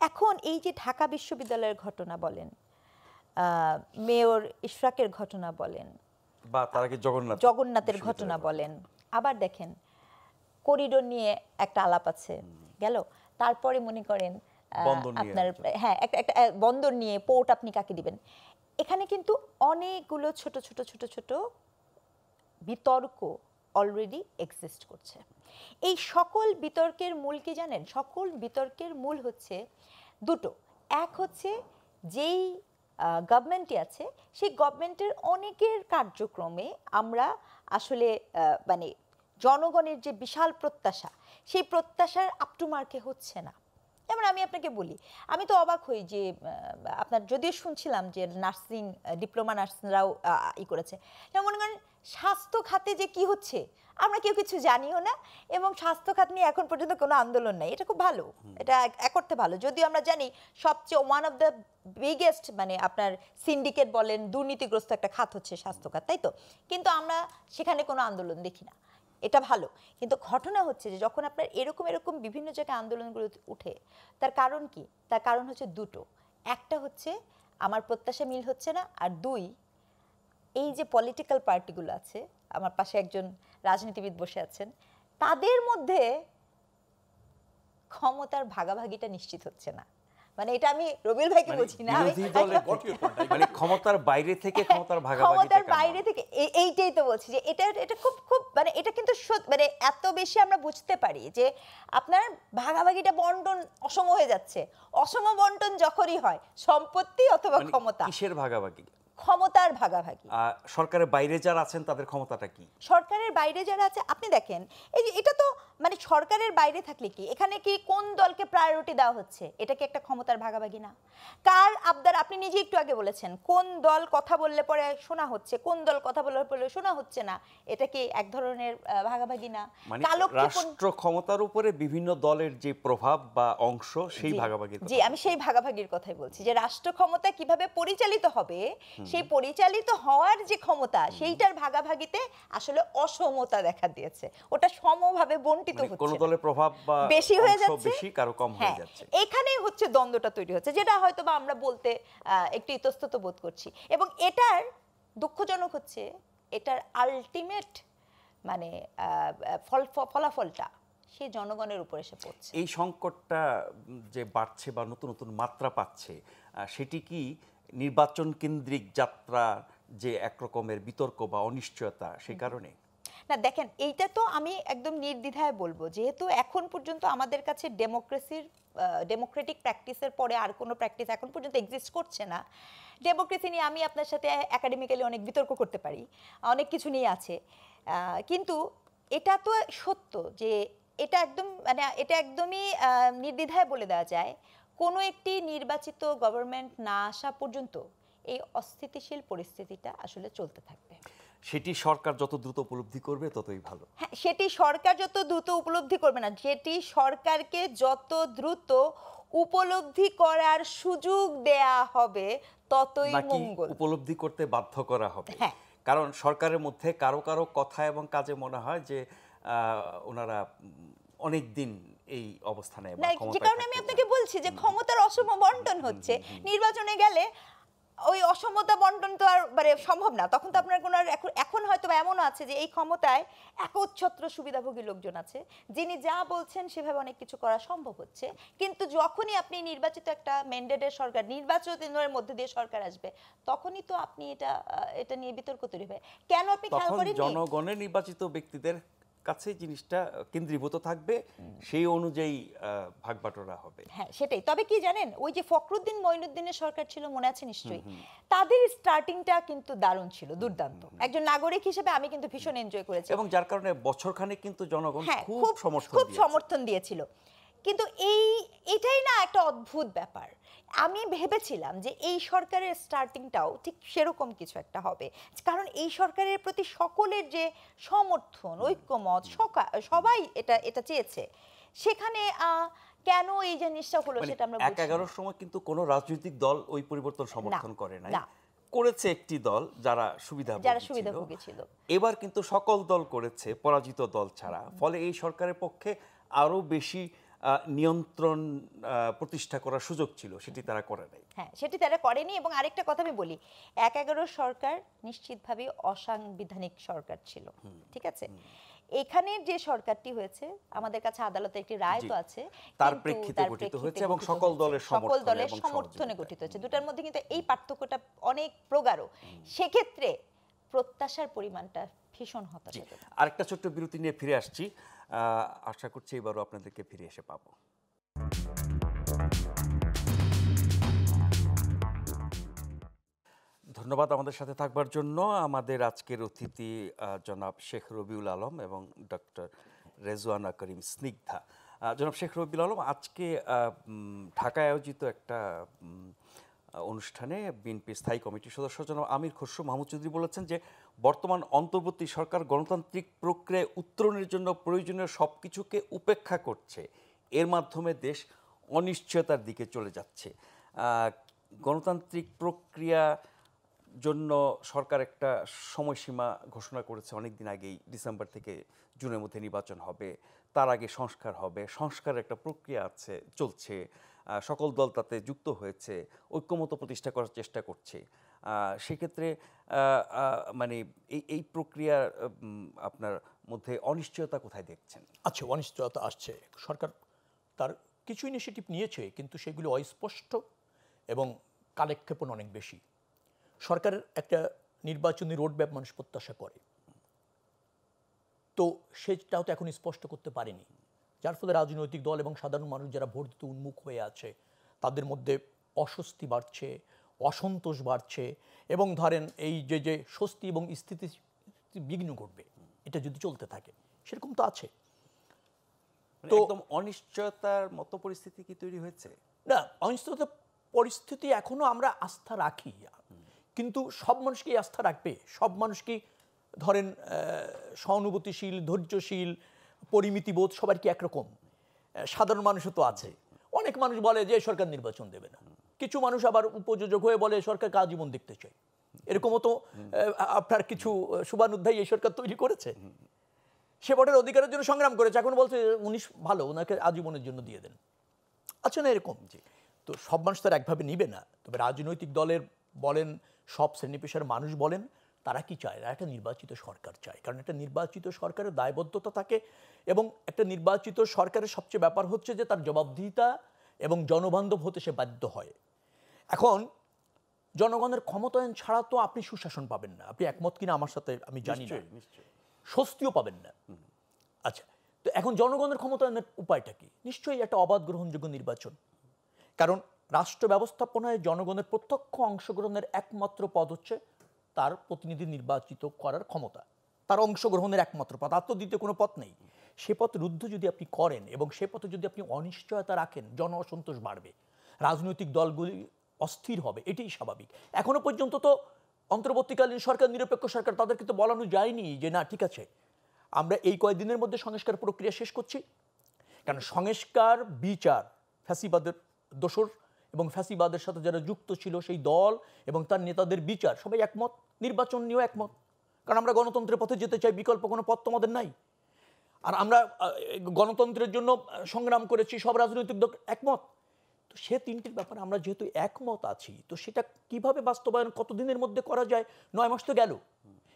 এখন এই যে ঢাকা বিশ্ববিদ্যালয়ের ঘটনা বলেন, মেয়র ইশরাকের ঘটনা বলেন, বা তার আগে জগন্নাথের ঘটনা বলেন, আবার দেখেন করিডোর নিয়ে একটা আলাপ আছে গেল, তারপরে মনে করেন আপনার হ্যাঁ একটা বন্দর নিয়ে পোর্ট আপনি কাকে দিবেন। এখানে কিন্তু অনেকগুলো ছোট ছোট ছোট ছোট বিতর্ক অলরেডি এক্সিস্ট করছে। এই সকল বিতর্কের মূল কি জানেন? সকল বিতর্কের মূল হচ্ছে দুটো। এক হচ্ছে যেই গভর্নমেন্টই আছে, সেই গভর্নমেন্টের অনেকের কার্যক্রমে আমরা আসলে মানে জনগণের যে বিশাল প্রত্যাশা, সেই প্রত্যাশার আপ টু মার্কে হচ্ছে না। যেমন আমি আপনাকে বলি, আমি তো অবাক হই যে আপনার যদিও শুনছিলাম যে নার্সিং ডিপ্লোমা নার্সরাও করেছে, যেমন মনে করেন স্বাস্থ্য খাতে যে কি হচ্ছে আমরা কেউ কিছু জানিও না, এবং স্বাস্থ্য খাত নিয়ে এখন পর্যন্ত কোনো আন্দোলন নাই। এটা খুব ভালো, এটা এক করতে ভালো। যদিও আমরা জানি সবচেয়ে ওয়ান অফ দ্য বিগেস্ট মানে আপনার সিন্ডিকেট বলেন, দুর্নীতিগ্রস্ত একটা খাত হচ্ছে স্বাস্থ্য খাত, তাই তো? কিন্তু আমরা সেখানে কোনো আন্দোলন দেখি না, এটা ভালো। কিন্তু ঘটনা হচ্ছে যে যখন আপনার এরকম এরকম বিভিন্ন জায়গায় আন্দোলনগুলো উঠে, তার কারণ কি? তার কারণ হচ্ছে দুটো। একটা হচ্ছে আমার প্রত্যাশা মিল হচ্ছে না, আর দুই, এই যে পলিটিক্যাল পার্টিগুলো আছে, আমার পাশে একজন রাজনীতিবিদ বসে আছেন, তাদের মধ্যে ক্ষমতার ভাগাভাগিটা নিশ্চিত হচ্ছে না। মানে এটা আমি রবিউল ভাইকে বলছি না, মানে ক্ষমতার বাইরে থেকে ক্ষমতার বাইরে থেকে, এইটাই তো বলছি যে এটা এটা খুব খুব মানে এটা কিন্তু মানে এত বেশি আমরা বুঝতে পারি যে আপনার ভাগাভাগিটা বন্টন অসম হয়ে যাচ্ছে। অসম বন্টন যখনই হয়, সম্পত্তি অথবা ক্ষমতা, কিসের ভাগাভাগি? ক্ষমতার ভাগাভাগি। সরকারের বাইরে যারা আছেন তাদের ক্ষমতাটা কি? সরকারের বাইরে যারা আছে, আপনি দেখেন এই যে এটা তো মানে সরকারের বাইরে থাকলে কি এখানে কি কোন দলকে প্রায়োরিটি দেওয়া হচ্ছে? এটা কি একটা ক্ষমতার ভাগাভাগি না? কার আবদার? আপনি নিজে একটু আগে বলেছেন কোন দল কথা বললে পরে শোনা হচ্ছে, কোন দল কথা বললে পরে শোনা হচ্ছে না। এটা কি এক ধরনের ভাগাভাগি না? মানে রাষ্ট্র ক্ষমতার উপরে বিভিন্ন দলের যে প্রভাব বা অংশ, সেই ভাগাভাগির কথা। জি, আমি সেই ভাগাভাগির কথাই বলছি যে রাষ্ট্র ক্ষমতা কিভাবে পরিচালিত হবে সেই পরিচালিত হওয়ার যে ক্ষমতা সেইটার ভাগাভাগিতে আসলে অসমতা দেখা দিয়েছে, ওটা সমভাবে বণ্টিত মানে হচ্ছে কোন না। দলের প্রভাব বা বেশি হয়ে অংশ যাচ্ছে, বেশি, কারো কম হয়ে হ্যাঁ, যাচ্ছে। এখানেই হচ্ছে দ্বন্দ্বটা তৈরি হচ্ছে, যেটা হয়তো বা আমরা বলতে একটু ইতস্তত বোধ করছি। এবং এটার দুঃখজনক হচ্ছে এটার আলটিমেট মানে ফলাফলটা সেই জনগণের উপর এসে পড়ছে। এই সংকটটা যে বাড়ছে বা নতুন নতুন মাত্রা পাচ্ছে, সেটি কি নির্বাচন কেন্দ্রিক যাত্রা যে একরকমের বিতর্ক বা অনিশ্চয়তা সেই কারণে? না দেখেন, এইটা তো আমি একদম নির্দ্বিধায় বলবো, যেহেতু এখন পর্যন্ত আমাদের কাছে ডেমোক্রেটিক প্র্যাকটিসের পরে আর কোনো প্র্যাকটিস এখন পর্যন্ত এক্সিস্ট করছে না। ডেমোক্রেসি নিয়ে আমি আপনার সাথে একাডেমিক্যালি অনেক বিতর্ক করতে পারি, অনেক কিছু নিয়ে আছে, কিন্তু এটা তো সত্য যে এটা একদমই নির্দ্বিধায় বলে দেওয়া যায়, কোনো একটি নির্বাচিত গভর্নমেন্ট না আসা পর্যন্ত এই অস্থিতিশীল পরিস্থিতিটা আসলে চলতে থাকবে। সেটি সরকার যত দ্রুত উপলব্ধি করবে ততই ভালো। হ্যাঁ, সেটি সরকার যত দ্রুত উপলব্ধি করবে না, যেটি সরকারকে যত দ্রুত উপলব্ধি করার সুযোগ দেয়া হবে ততই নাকি মঙ্গল। উপলব্ধি করতে বাধ্য করা হবে? হ্যাঁ। কারণ সরকারের মধ্যে কারো কারো কথা এবং কাজে মনে হয় যে ওনারা অনেক দিন এই অবস্থানে বা না, যে ক্ষমতায় কারণে আমি থাকতে আপনাকে চান। বলছি যে ক্ষমতার অসম বন্টন হচ্ছে, নির্বাচনে গেলে ওই অসমতা বন্টন তো আর মানে সম্ভব না, তখন তো আপনার কোনো এখন হয়তো এমনও আছে যে এই ক্ষমতায় একচ্ছত্র সুবিধাভোগী লোকজন আছে, যিনি যা বলছেন সেভাবে অনেক কিছু করা সম্ভব হচ্ছে। কিন্তু যখনই আপনি নির্বাচিত একটা ম্যান্ডেটের সরকার, নির্বাচনের মধ্যে দিয়ে সরকার আসবে, তখনই তো আপনি এটা নিয়ে বিতর্ক তৈরি হয়। কেন আপনি খেয়াল তখন করেননি? জনগণের নির্বাচিত ব্যক্তিদের কাছে জিনিসটা কেন্দ্রীভূত থাকবে, সেই অনুযায়ী ভাগবাটোয়ারা হবে। হ্যাঁ, সেটাই। তবে কি জানেন, ওই যে ফখরুদ্দিন মঈনুদ্দিনের সরকার ছিল, মনে আছে নিশ্চয়ই, তাদের স্টার্টিংটা কিন্তু দারুণ ছিল, দুর্দান্ত। একজন নাগরিক হিসেবে আমি কিন্তু ভীষণ এনজয় করেছি, এবং যার কারণে বছরখানেক কিন্তু জনগণ হ্যাঁ, খুব খুব দিয়েছে। সমর্থন দিয়েছিল। কিন্তু এটাই না একটা অদ্ভুত ব্যাপার। আমি ভেবেছিলাম যে এই সরকারের স্টার্টিংটাও ঠিক সেরকম কিছু একটা হবে, কারণ এই সরকারের প্রতি সকলের যে সমর্থন, ঐক্যমত, সবাই এটা চেয়েছে। সেখানে কেন এই জিনিসটা হলো সেটা আমরা বুঝছি না। 11 সময় কিন্তু কোনো রাজনৈতিক দল ওই পরিবর্তন সমর্থন করে নাই, না। করেছে একটি দল যারা সুবিধাভোগী ছিল। এবার কিন্তু সকল দল করেছে, পরাজিত দল ছাড়া। ফলে এই সরকারের পক্ষে আরো বেশি নিয়ন্ত্রণ প্রতিষ্ঠা করার সুযোগ ছিল, সেটি তারা করে নাই। হ্যাঁ, সেটি তারা করেনি। এবং আরেকটা কথা আমি বলি, 11 সরকার নিশ্চিতভাবে অসাংবিধানিক সরকার ছিল, ঠিক আছে? এখানে যে সরকারটি হয়েছে, আমাদের কাছে আদালতে একটি রায় তো আছে, তার প্রেক্ষিতে গঠিত হয়েছে এবং সকল দলের সমর্থনে গঠিত হয়েছে। দুটার মধ্যে কিন্তু এই পার্থক্যটা অনেক প্রগাঢ়। সেক্ষেত্রে প্রত্যাশার পরিমাণটা ভীষণ হতাশাজনক। আরেকটা ছোট্ট বিরতি নিয়ে ফিরে আসছি, আশা করছি এবারও আপনাদেরকে ফিরে এসে পাবো। ধন্যবাদ আমাদের সাথে থাকবার জন্য। আমাদের আজকের অতিথি জনাব শেখ রবিউল আলম এবং ডক্টর রেজওয়ানা করিম স্নিগ্ধা। জনাব শেখ রবিউল আলম, আজকে ঢাকায় আয়োজিত একটা অনুষ্ঠানে বিএনপির স্থায়ী কমিটির সদস্য জনাব আমির খসরু মাহমুদ চৌধুরী বলেছেন যে বর্তমান অন্তর্বর্তী সরকার গণতান্ত্রিক প্রক্রিয়ায় উত্তরণের জন্য প্রয়োজনীয় সব কিছুকে উপেক্ষা করছে, এর মাধ্যমে দেশ অনিশ্চয়তার দিকে চলে যাচ্ছে। গণতান্ত্রিক প্রক্রিয়া জন্য সরকার একটা সময়সীমা ঘোষণা করেছে অনেক দিন আগেই, ডিসেম্বর থেকে জুনের মধ্যে নির্বাচন হবে, তার আগে সংস্কার হবে, সংস্কারের একটা প্রক্রিয়া চলছে, সকল দল তাতে যুক্ত হয়েছে, ঐক্যমত প্রতিষ্ঠা করার চেষ্টা করছে। সেক্ষেত্রে মানে এই প্রক্রিয়ার আপনার মধ্যে অনিশ্চয়তা কোথায় দেখছেন? আচ্ছা, অনিশ্চয়তা আসছে। সরকার তার কিছু ইনিশিয়েটিভ নিয়েছে, কিন্তু সেগুলো অস্পষ্ট এবং কালেক্ষেপণ অনেক বেশি। সরকারের একটা নির্বাচনী রোডম্যাপ মানুষ প্রত্যাশা করে, তো সেটাও তো এখন স্পষ্ট করতে পারেনি, যার ফলে রাজনৈতিক দল এবং সাধারণ মানুষ যারা ভোট দিতে উন্মুখ হয়ে আছে তাদের মধ্যে অস্বস্তি বাড়ছে, অসন্তোষ বাড়ছে, এবং ধরেন এই যে স্বস্তি এবং স্থিতি বিঘ্ন ঘটবে এটা যদি চলতে থাকে, সেরকম তো আছে। তো একদম অনিশ্চয়তার মতো পরিস্থিতি কি তৈরি হয়েছে? না, অনিশ্চয়তার পরিস্থিতি এখনো আমরা আস্থা রাখি, কিন্তু সব মানুষ কি আস্থা রাখবে? সব মানুষ কি ধরেন সহানুভূতিশীল, ধৈর্যশীল, পরিমিতিবোধ সবার কি একরকম? সাধারণ মানুষও তো আছে। অনেক মানুষ বলে যে সরকার নির্বাচন দেবে না, কিছু মানুষ আবার উপযোজক হয়ে বলে সরকারকে আজীবন দেখতে চাই। এরকমও তো আপনার কিছু শুভানুধ্যায়ী এই সরকার তৈরি করেছে। সে ভোটের অধিকারের জন্য সংগ্রাম করেছে, এখন বলছে উনি ভালো, ওনাকে আজীবনের জন্য দিয়ে দেন। আচ্ছা না এরকম, তো সব মানুষ তার একভাবে নিবে না। তবে রাজনৈতিক দলের বলেন, সব শ্রেণী পেশার মানুষ বলেন, তারা কি চায়? তারা একটা নির্বাচিত সরকার চায়, কারণ একটা নির্বাচিত সরকারের দায়বদ্ধতা থাকে, এবং একটা নির্বাচিত সরকারের সবচেয়ে ব্যাপার হচ্ছে যে তার জবাবদিহিতা এবং জনবান্ধব হতে সে বাধ্য হয়। এখন জনগণের ক্ষমতায়ন ছাড়া তো আপনি সুশাসন পাবেন না। আপনি একমত কিনা আমার সাথে আমি জানি না, স্বস্তিও পাবেন না। আচ্ছা, তো এখন জনগণের ক্ষমতায়নের উপায়টা কি? নিশ্চয়ই একটা অবাধ গ্রহণযোগ্য নির্বাচন, কারণ রাষ্ট্র ব্যবস্থাপনায় জনগণের প্রত্যক্ষ অংশগ্রহণের একমাত্র পদ হচ্ছে তার প্রতিনিধি নির্বাচিত করার ক্ষমতা, তার অংশগ্রহণের একমাত্র পথ, আর তো দ্বিতীয় কোনো পথ নেই। সে পথ রুদ্ধ যদি আপনি করেন এবং সে পথে যদি আপনি অনিশ্চয়তা রাখেন, জন অসন্তোষ বাড়বে, রাজনৈতিক দলগুলি অস্থির হবে, এটাই স্বাভাবিক। এখনো পর্যন্ত তো অন্তর্বর্তীকালীন সরকার, নিরপেক্ষ সরকার, তাদেরকে তো বলানো যায়নি যে না ঠিক আছে আমরা এই কয়েকদিনের মধ্যে সংস্কার প্রক্রিয়া শেষ করছি। কারণ সংস্কার, বিচার, ফ্যাসিবাদের দোসর এবং ফ্যাসিবাদের সাথে যারা যুক্ত ছিল সেই দল এবং তার নেতাদের বিচার, সবাই একমত। নির্বাচন নিয়েও একমত, কারণ আমরা গণতন্ত্রের পথে যেতে চাই, বিকল্প কোনো পথ তো আমাদের নাই। আর আমরা গণতন্ত্রের জন্য সংগ্রাম করেছি, সব রাজনৈতিক দল একমত। তো সে তিনটির ব্যাপারে আমরা যেহেতু একমত আছি, তো সেটা কিভাবে বাস্তবায়ন কতদিনের মধ্যে করা যায়? 9 মাস তো গেল,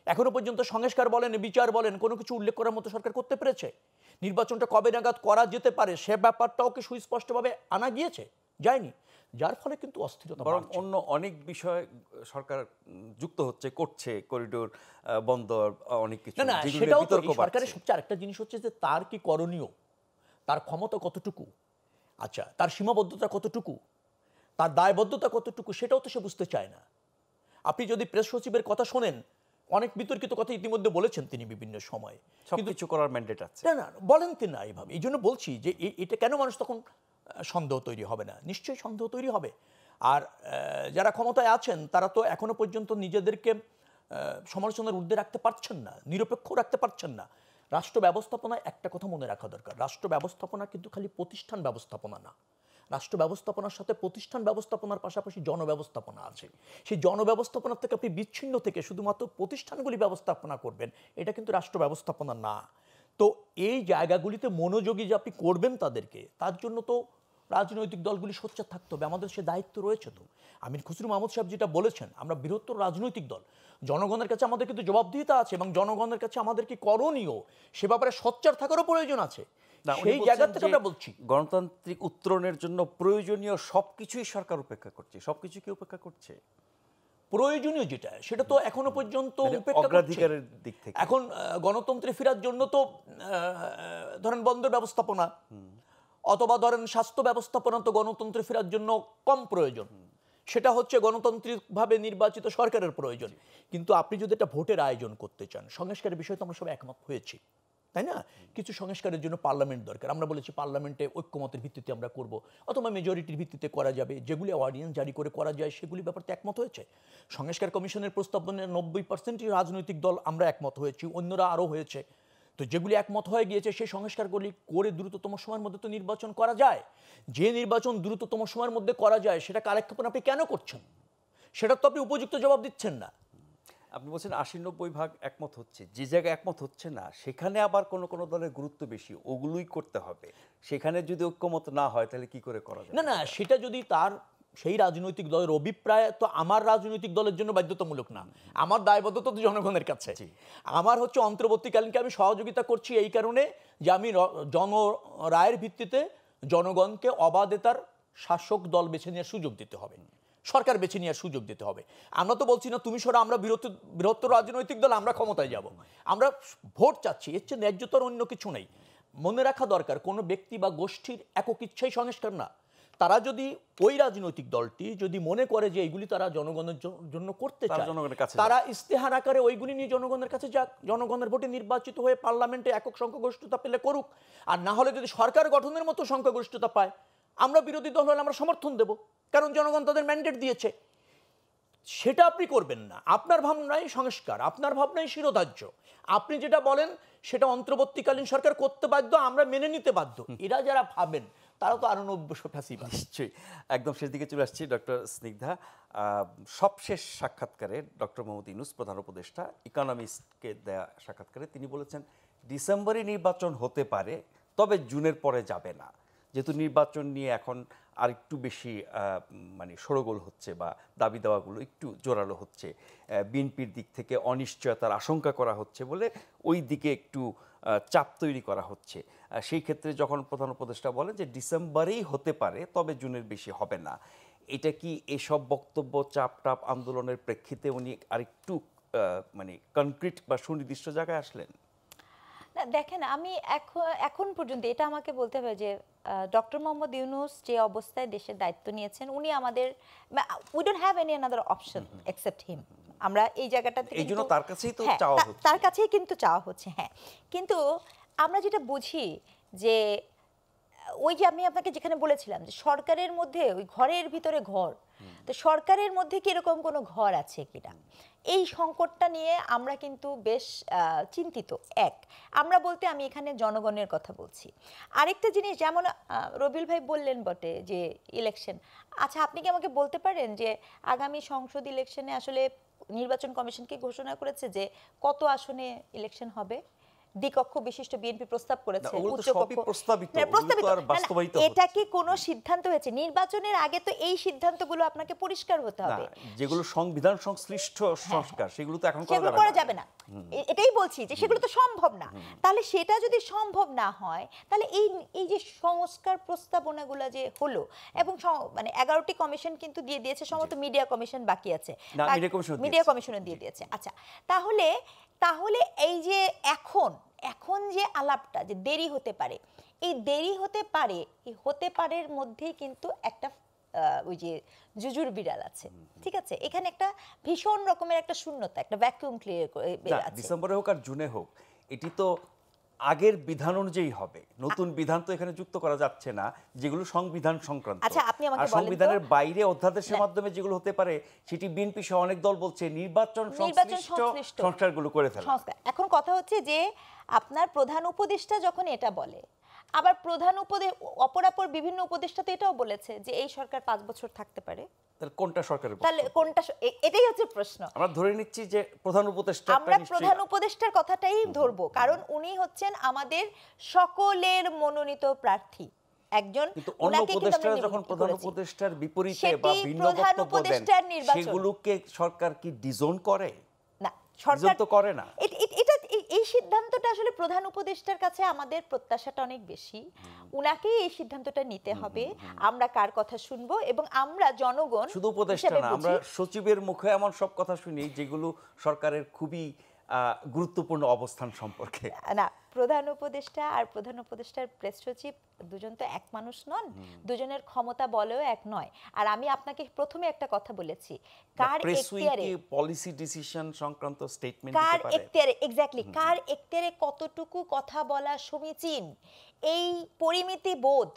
এখনো পর্যন্ত সংস্কার বলেন, বিচার বলেন, কোনো কিছু উল্লেখ করার মতো সরকার করতে পেরেছে? নির্বাচনটা কবে নাগাদ করা যেতে পারে সে ব্যাপারটাও কি সুস্পষ্টভাবে আনা গিয়েছে? যায়নি, যার ফলে কিন্তু অস্থিরতা। বরং অন্য অনেক বিষয় সরকার যুক্ত হচ্ছে, করছে, করিডোর বন্দর, অনেক কিছু। না, সেটাও তো সরকারের সবচেয়ে আরেকটা জিনিস হচ্ছে যে তার কি করণীয়, তার ক্ষমতা কতটুকু, আচ্ছা তার সীমাবদ্ধতা কতটুকু, তার দায়বদ্ধতা কতটুকু, সেটাও তো সে বুঝতে চায় না। আপনি যদি প্রেস সচিবের কথা শোনেন, অনেক বিতর্কিত কথা ইতিমধ্যে বলেছেন তিনি বিভিন্ন সময়, কিন্তু কিছু করার ম্যান্ডেট আছে না, বলেন তিনি না এইভাবে। এই জন্য বলছি যে এটা কেন মানুষ তখন সন্দেহ তৈরি হবে না? নিশ্চয়ই সন্দেহ তৈরি হবে। আর যারা ক্ষমতায় আছেন তারা তো এখনো পর্যন্ত নিজেদেরকে সমালোচনার ঊর্ধ্বে রাখতে পারছেন না, নিরপেক্ষ রাখতে পারছেন না। রাষ্ট্র ব্যবস্থাপনায় একটা কথা মনে রাখা দরকার, রাষ্ট্র ব্যবস্থাপনা কিন্তু খালি প্রতিষ্ঠান ব্যবস্থাপনা না। রাষ্ট্র ব্যবস্থাপনার সাথে প্রতিষ্ঠান ব্যবস্থাপনার পাশাপাশি জনব্যবস্থাপনা আছে। সেই জনব্যবস্থাপনার থেকে আপনি বিচ্ছিন্ন থেকে শুধুমাত্র প্রতিষ্ঠানগুলি ব্যবস্থাপনা করবেন, এটা কিন্তু রাষ্ট্র ব্যবস্থাপনা না। তো এই জায়গাগুলিতে মনোযোগী যে আপনি করবেন তাদেরকে, তার জন্য তো রাজনৈতিক দলগুলি সোচ্চার থাকতে হবে, আমাদের সে দায়িত্ব রয়েছে। তো আমির খসরু মাহমুদ সাহেব যেটা বলেছেন, আমরা বৃহত্তর রাজনৈতিক দল, জনগণের কাছে আমাদের কিন্তু জবাবদিহিতা আছে এবং জনগণের কাছে আমাদের কি করণীয় সে ব্যাপারে সোচ্চার থাকারও প্রয়োজন আছে। সেই জায়গা থেকে আমরা বলছি গণতান্ত্রিক উত্তরণের জন্য প্রয়োজনীয় সবকিছুই সরকার উপেক্ষা করছে। সবকিছু কি উপেক্ষা করছে? প্রয়োজনীয় যেটা সেটা তো এখনো পর্যন্ত অগ্রাধিকারের দিক থেকে। এখন গণতন্ত্রে ফেরার জন্য তো ধরেন বন্দর ব্যবস্থাপনা অথবা ধরেন স্বাস্থ্য ব্যবস্থাপনা তো গণতন্ত্রে ফেরার জন্য কম প্রয়োজন, সেটা হচ্ছে গণতান্ত্রিকভাবে নির্বাচিত সরকারের প্রয়োজন। কিন্তু আপনি যদি একটা ভোটের আয়োজন করতে চান, সংস্কারের বিষয়ে তো আমরা সবাই একমত হয়েছি, তাই না? কিছু সংস্কারের জন্য পার্লামেন্ট দরকার, আমরা বলেছি পার্লামেন্টে ঐক্যমতের ভিত্তিতে আমরা করব, অথবা মেজরিটির ভিত্তিতে করা যাবে, যেগুলি অর্ডিন্যান্স জারি করে করা যায় সেগুলি ব্যাপারটা একমত হয়েছে। সংস্কার কমিশনের প্রস্তাবনায় 90% রাজনৈতিক দল আমরা একমত হয়েছি, অন্যরা আরও হয়েছে। তো যেগুলি একমত হয়ে গিয়েছে সেই সংস্কারগুলি করে দ্রুততম সময়ের মধ্যে তো নির্বাচন করা যায়। যে নির্বাচন দ্রুততম সময়ের মধ্যে করা যায় সেটা কালেক্ষেপণ আপনি কেন করছেন? সেটা তো আপনি উপযুক্ত জবাব দিচ্ছেন না। আপনি বলছেন 80-90 ভাগ একমত হচ্ছে, যে জায়গায় একমত হচ্ছে না সেখানে আবার কোনো কোনো দলের গুরুত্ব বেশি, ওগুলোই করতে হবে। সেখানে যদি ঐক্যমত না হয় তাহলে কি করে করা যায়? না, সেটা যদি তার সেই রাজনৈতিক দলের অভিপ্রায়, তো আমার রাজনৈতিক দলের জন্য বাধ্যতামূলক না, আমার দায়বদ্ধতা তো জনগণের কাছে। আমার হচ্ছে অন্তর্বর্তীকালীনকে আমি সহযোগিতা করছি এই কারণে যে আমি জনরায়ের ভিত্তিতে জনগণকে অবাধে তার শাসক দল বেছে নেওয়ার সুযোগ দিতে হবে, সরকার বেছে নেওয়ার সুযোগ দিতে হবে। আমরা তো বলছি না তুমি সরা আমরা বৃহত্তর রাজনৈতিক দল, আমরা ক্ষমতায় যাব, আমরা ভোট চাচ্ছি, এর চেয়ে ন্যায্যতর অন্য কিছু নেই। মনে রাখা দরকার কোনো ব্যক্তি বা গোষ্ঠীর একক ইচ্ছাই সংস্কার না। তারা যদি ওই রাজনৈতিক দলটি যদি মনে করে যে এইগুলি তারা জনগণের জন্য করতে চায়, তারা ইস্তেহার আকারে ওইগুলি নিয়ে জনগণের কাছে যাক, জনগণের ভোটে নির্বাচিত হয়ে পার্লামেন্টে একক সংখ্যাগরিষ্ঠতা পেলে করুক, আর না হলে যদি সরকার গঠনের মতো সংখ্যাগরিষ্ঠতা পায়, আমরা বিরোধী দল হলে আমরা সমর্থন দেব, কারণ জনগণ তাদের ম্যান্ডেট দিয়েছে। সেটা আপনি করবেন না, আপনার ভাবনাই সংস্কার, আপনার ভাবনাই শিরোধার্য, আপনি যেটা বলেন সেটা অন্তর্বর্তীকালীন সরকার করতে বাধ্য, আমরা মেনে নিতে বাধ্য। এরা যারা ভাবেন তারা তো আরো 90 ফ্যাসিবাদ। নিশ্চয়ই, একদম শেষ দিকে চলে আসছি। ডক্টর স্নিগ্ধা, সবশেষ সাক্ষাৎকারে ডক্টর মোহাম্মদ ইউনূস প্রধান উপদেষ্টা ইকোনমিস্টকে দেয়া সাক্ষাৎকারে তিনি বলেছেন ডিসেম্বরে নির্বাচন হতে পারে, তবে জুনের পরে যাবে না। যেহেতু নির্বাচন নিয়ে এখন আর একটু বেশি মানে সরগোল হচ্ছে বা দাবি দাওয়াগুলো একটু জোরালো হচ্ছে, বিএনপির দিক থেকে অনিশ্চয়তার আশঙ্কা করা হচ্ছে বলে ওই দিকে একটু চাপ তৈরি করা হচ্ছে। সেই ক্ষেত্রে যখন প্রধান উপদেষ্টা বলেন যে ডিসেম্বরেই হতে পারে, তবে জুনের বেশি হবে না, এটা কি এসব বক্তব্য চাপ টাপ আন্দোলনের প্রেক্ষিতে উনি আরেকটু মানে কনক্রিট বা সুনির্দিষ্ট জায়গায় আসলেন? না দেখেন, আমি এখন পর্যন্ত এটা আমাকে বলতে হবে যে ডক্টর মোহাম্মদ ইউনূস যে অবস্থায় দেশের দায়িত্ব নিয়েছেন, উনি আমাদের we don't have any another option except him. আমরা এই জায়গাটাতে এই জন্য তার কাছেই তো চাওয়া হচ্ছে, তার কাছেই কিন্তু চাওয়া হচ্ছে। হ্যাঁ, কিন্তু আমরা যেটা বুঝি যে ওই যে আমি আপনাকে যেখানে বলেছিলাম যে সরকারের মধ্যে ওই ঘরের ভিতরে ঘর, তো সরকারের মধ্যে কি এরকম কোনো ঘর আছে কিনা, এই সংকটটা নিয়ে আমরা কিন্তু বেশ চিন্তিত। আমরা বলতে আমি এখানে জনগণের কথা বলছি। আরেকটা জিনিস, যেমন রবিউল ভাই বললেন বটে যে ইলেকশন, আচ্ছা আপনি কি আমাকে বলতে পারেন যে আগামী সংসদ ইলেকশনে আসলে নির্বাচন কমিশন কি ঘোষণা করেছে যে কত আসনে ইলেকশন হবে? দ্বিকক্ষ বিশিষ্ট বিএনপি প্রস্তাব করেছে, এটা কি কোনো সিদ্ধান্ত হয়েছে? নির্বাচনের আগে তো এই সিদ্ধান্তগুলো আপনাকে পরিষ্কার হতে হবে। যেগুলো সংবিধান সংশ্লিষ্ট সংস্কার সেগুলো তো এখন করা যাবে না, এটাই বলছি যে সেগুলো তো সম্ভব না। তাহলে সেটা যদি সম্ভব না হয়, তাহলে এই যে সংস্কার প্রস্তাবনাগুলো যে হলো, এবং মানে 11টি কমিশন কিন্তু দিয়ে দিয়েছে, সম্ভবত মিডিয়া কমিশন বাকি আছে, মিডিয়া কমিশনে দিয়ে দিয়েছে। আচ্ছা, তাহলে এই যে এখন যে আলাপটা যে দেরি হতে পারে, এই দেরি হতে পারে, এই হতে পারের মধ্যেই কিন্তু একটা ওই যে জুজুর বিড়াল আছে, ঠিক আছে? এখানে একটা ভীষণ রকমের একটা শূন্যতা, একটা ভ্যাকুয়াম ক্লিয়ার আছে। ডিসেম্বরে হোক আর জুনে হোক, এটি তো আগের বিধান অনুযায়ী হবে, নতুন বিধান তো এখানে যুক্ত করা যাচ্ছে না, যেগুলো সংবিধান সংক্রান্ত। আচ্ছা, আপনি আমাকে বলেন, সংবিধানের বাইরে অধ্যাদেশের মাধ্যমে যেগুলো হতে পারে, সেটি বিএনপি সহ অনেক দল বলছে নির্বাচন সংশ্লিষ্ট সংস্কারগুলো করে ফেলা। এখন কথা হচ্ছে যে আপনার প্রধান উপদেষ্টা যখন এটা বলে, আবার অপরাপর বিভিন্ন উপদেষ্টা তো এটাও বলেছে যে এই সরকার 5 বছর থাকতে পারে। তাহলে কোনটা সরকারের? তাহলে কোনটা? এটাই হচ্ছে প্রশ্ন। আমরা ধরে নিচ্ছি যে প্রধান উপদেষ্টা, আমরা প্রধান উপদেষ্টার কথাটাই ধরবো, কারণ উনি হচ্ছেন আমাদের সকলের মনোনীত প্রার্থী একজন। কিন্তু অন্য উপদেষ্টারা যখন প্রধান উপদেষ্টার বিপরীতে বা ভিন্ন বক্তব্য দেন, সেগুলোকে সরকার কি ডিজোন করে? না, সরকার তো করে না। এই সিদ্ধান্তটা আসলে প্রধান উপদেষ্টার কাছে আমাদের প্রত্যাশাটা অনেক বেশি, উনাকেই এই সিদ্ধান্তটা নিতে হবে। আমরা কার কথা শুনবো, এবং আমরা জনগণ শুধু উপদেষ্টা না, আমরা সচিবের মুখে এমন সব কথা শুনি যেগুলো সরকারের খুবই গুরুত্বপূর্ণ অবস্থান সম্পর্কে। না, প্রধান উপদেষ্টা আর প্রধান উপদেষ্টার প্রেস সচিব দুজন তো এক মানুষ নন, দুজনের ক্ষমতা বলেও এক নয়। আর আমি আপনাকে প্রথমে একটা কথা বলেছি, কার এখতিয়ারে পলিসি ডিসিশন সংক্রান্ত স্টেটমেন্ট দিতে পারে, কার এখতিয়ারে, এক্স্যাক্টলি কার এখতিয়ারে কতটুকু কথা বলা সমীচীন, এই পরিমিতি বোধ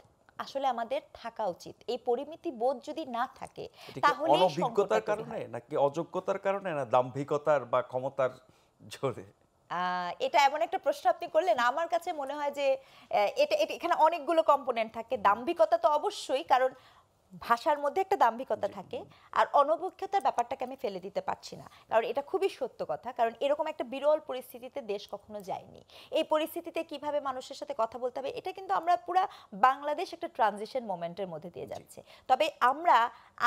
আসলে আমাদের থাকা উচিত। এই পরিমিতি বোধ যদি না থাকে, তাহলে অনভিজ্ঞতার কারণে নাকি অযোগ্যতার কারণে, না দাম্ভিকতার বা ক্ষমতার জোরে? এটা এমন একটা প্রশ্ন আপনি করলেন, আমার কাছে মনে হয় যে এটা এখানে অনেকগুলো কম্পোনেন্ট থাকে। দাম্ভিকতা তো অবশ্যই, কারণ ভাষার মধ্যে একটা দাম্ভিকতা থাকে, আর অনভিজ্ঞতার ব্যাপারটাকে আমি ফেলে দিতে পারছি না, কারণ এটা খুবই সত্য কথা। কারণ এরকম একটা বিরল পরিস্থিতিতে দেশ কখনো যায়নি। এই পরিস্থিতিতে কিভাবে মানুষের সাথে কথা বলতে হবে, এটা কিন্তু আমরা পুরা বাংলাদেশ একটা ট্রানজিশন মোমেন্টের মধ্যে দিয়ে যাচ্ছে। তবে আমরা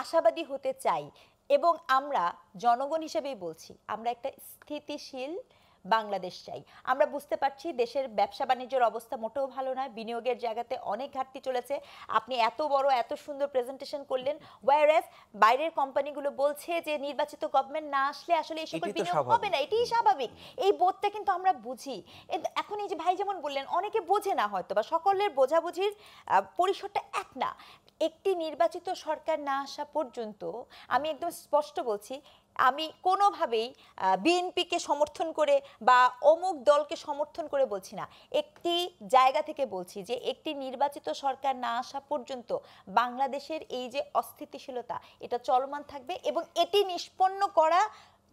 আশাবাদী হতে চাই, এবং আমরা জনগণ হিসেবেই বলছি, আমরা একটা স্থিতিশীল বাংলাদেশ চাই। আমরা বুঝতে পারছি দেশের ব্যবসা বাণিজ্যের অবস্থা মোটেও ভালো নয়, বিনিয়োগের জায়গাতে অনেক ঘাটতি চলেছে। আপনি এত বড় এত সুন্দর প্রেজেন্টেশন করলেন, ওয়্যারএস বাইরের কোম্পানিগুলো বলছে যে নির্বাচিত গভর্নমেন্ট না আসলে আসলে এই সকল বিনিয়োগ হবে না। এটাই স্বাভাবিক, এই বোধটা কিন্তু আমরা বুঝি। এখন এই যে ভাই যেমন বললেন, অনেকে বোঝে না হয়তো, বা সকলের বোঝাবুঝির পরিসরটা এক না। একটি নির্বাচিত সরকার না আসা পর্যন্ত আমি একদম স্পষ্ট বলছি, আমি কোনোভাবেই বিএনপিকে সমর্থন করে বা অমুক দলকে সমর্থন করে বলছি না, একটি জায়গা থেকে বলছি যে একটি নির্বাচিত সরকার না আসা পর্যন্ত বাংলাদেশের এই যে অস্থিতিশীলতা, এটা চলমান থাকবে, এবং এটি নিষ্পন্ন করা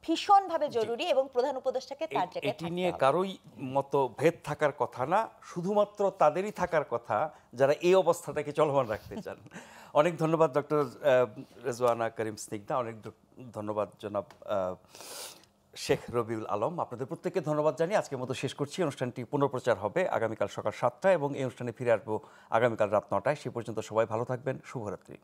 ভীষণভাবে জরুরি এবং প্রধান উপদেষ্টাকে তার জায়গায় এটি থাকতে নিয়ে হবে। কারোই মতো ভেদ থাকার কথা না, শুধুমাত্র তাদেরই থাকার কথা যারা এই অবস্থাটাকে চলমান রাখতে চান। অনেক ধন্যবাদ ডক্টর রেজওয়ানা করিম স্নিগ্ধা, অনেক ধন্যবাদ জনাব শেখ রবিউল আলম। আপনাদের প্রত্যেককে ধন্যবাদ জানিয়ে আজকের মতো শেষ করছি। অনুষ্ঠানটি পুনঃপ্রচার হবে আগামীকাল সকাল 7টায় এবং এই অনুষ্ঠানে ফিরে আসবো আগামীকাল রাত 9টায়। সে পর্যন্ত সবাই ভালো থাকবেন। শুভরাত্রি।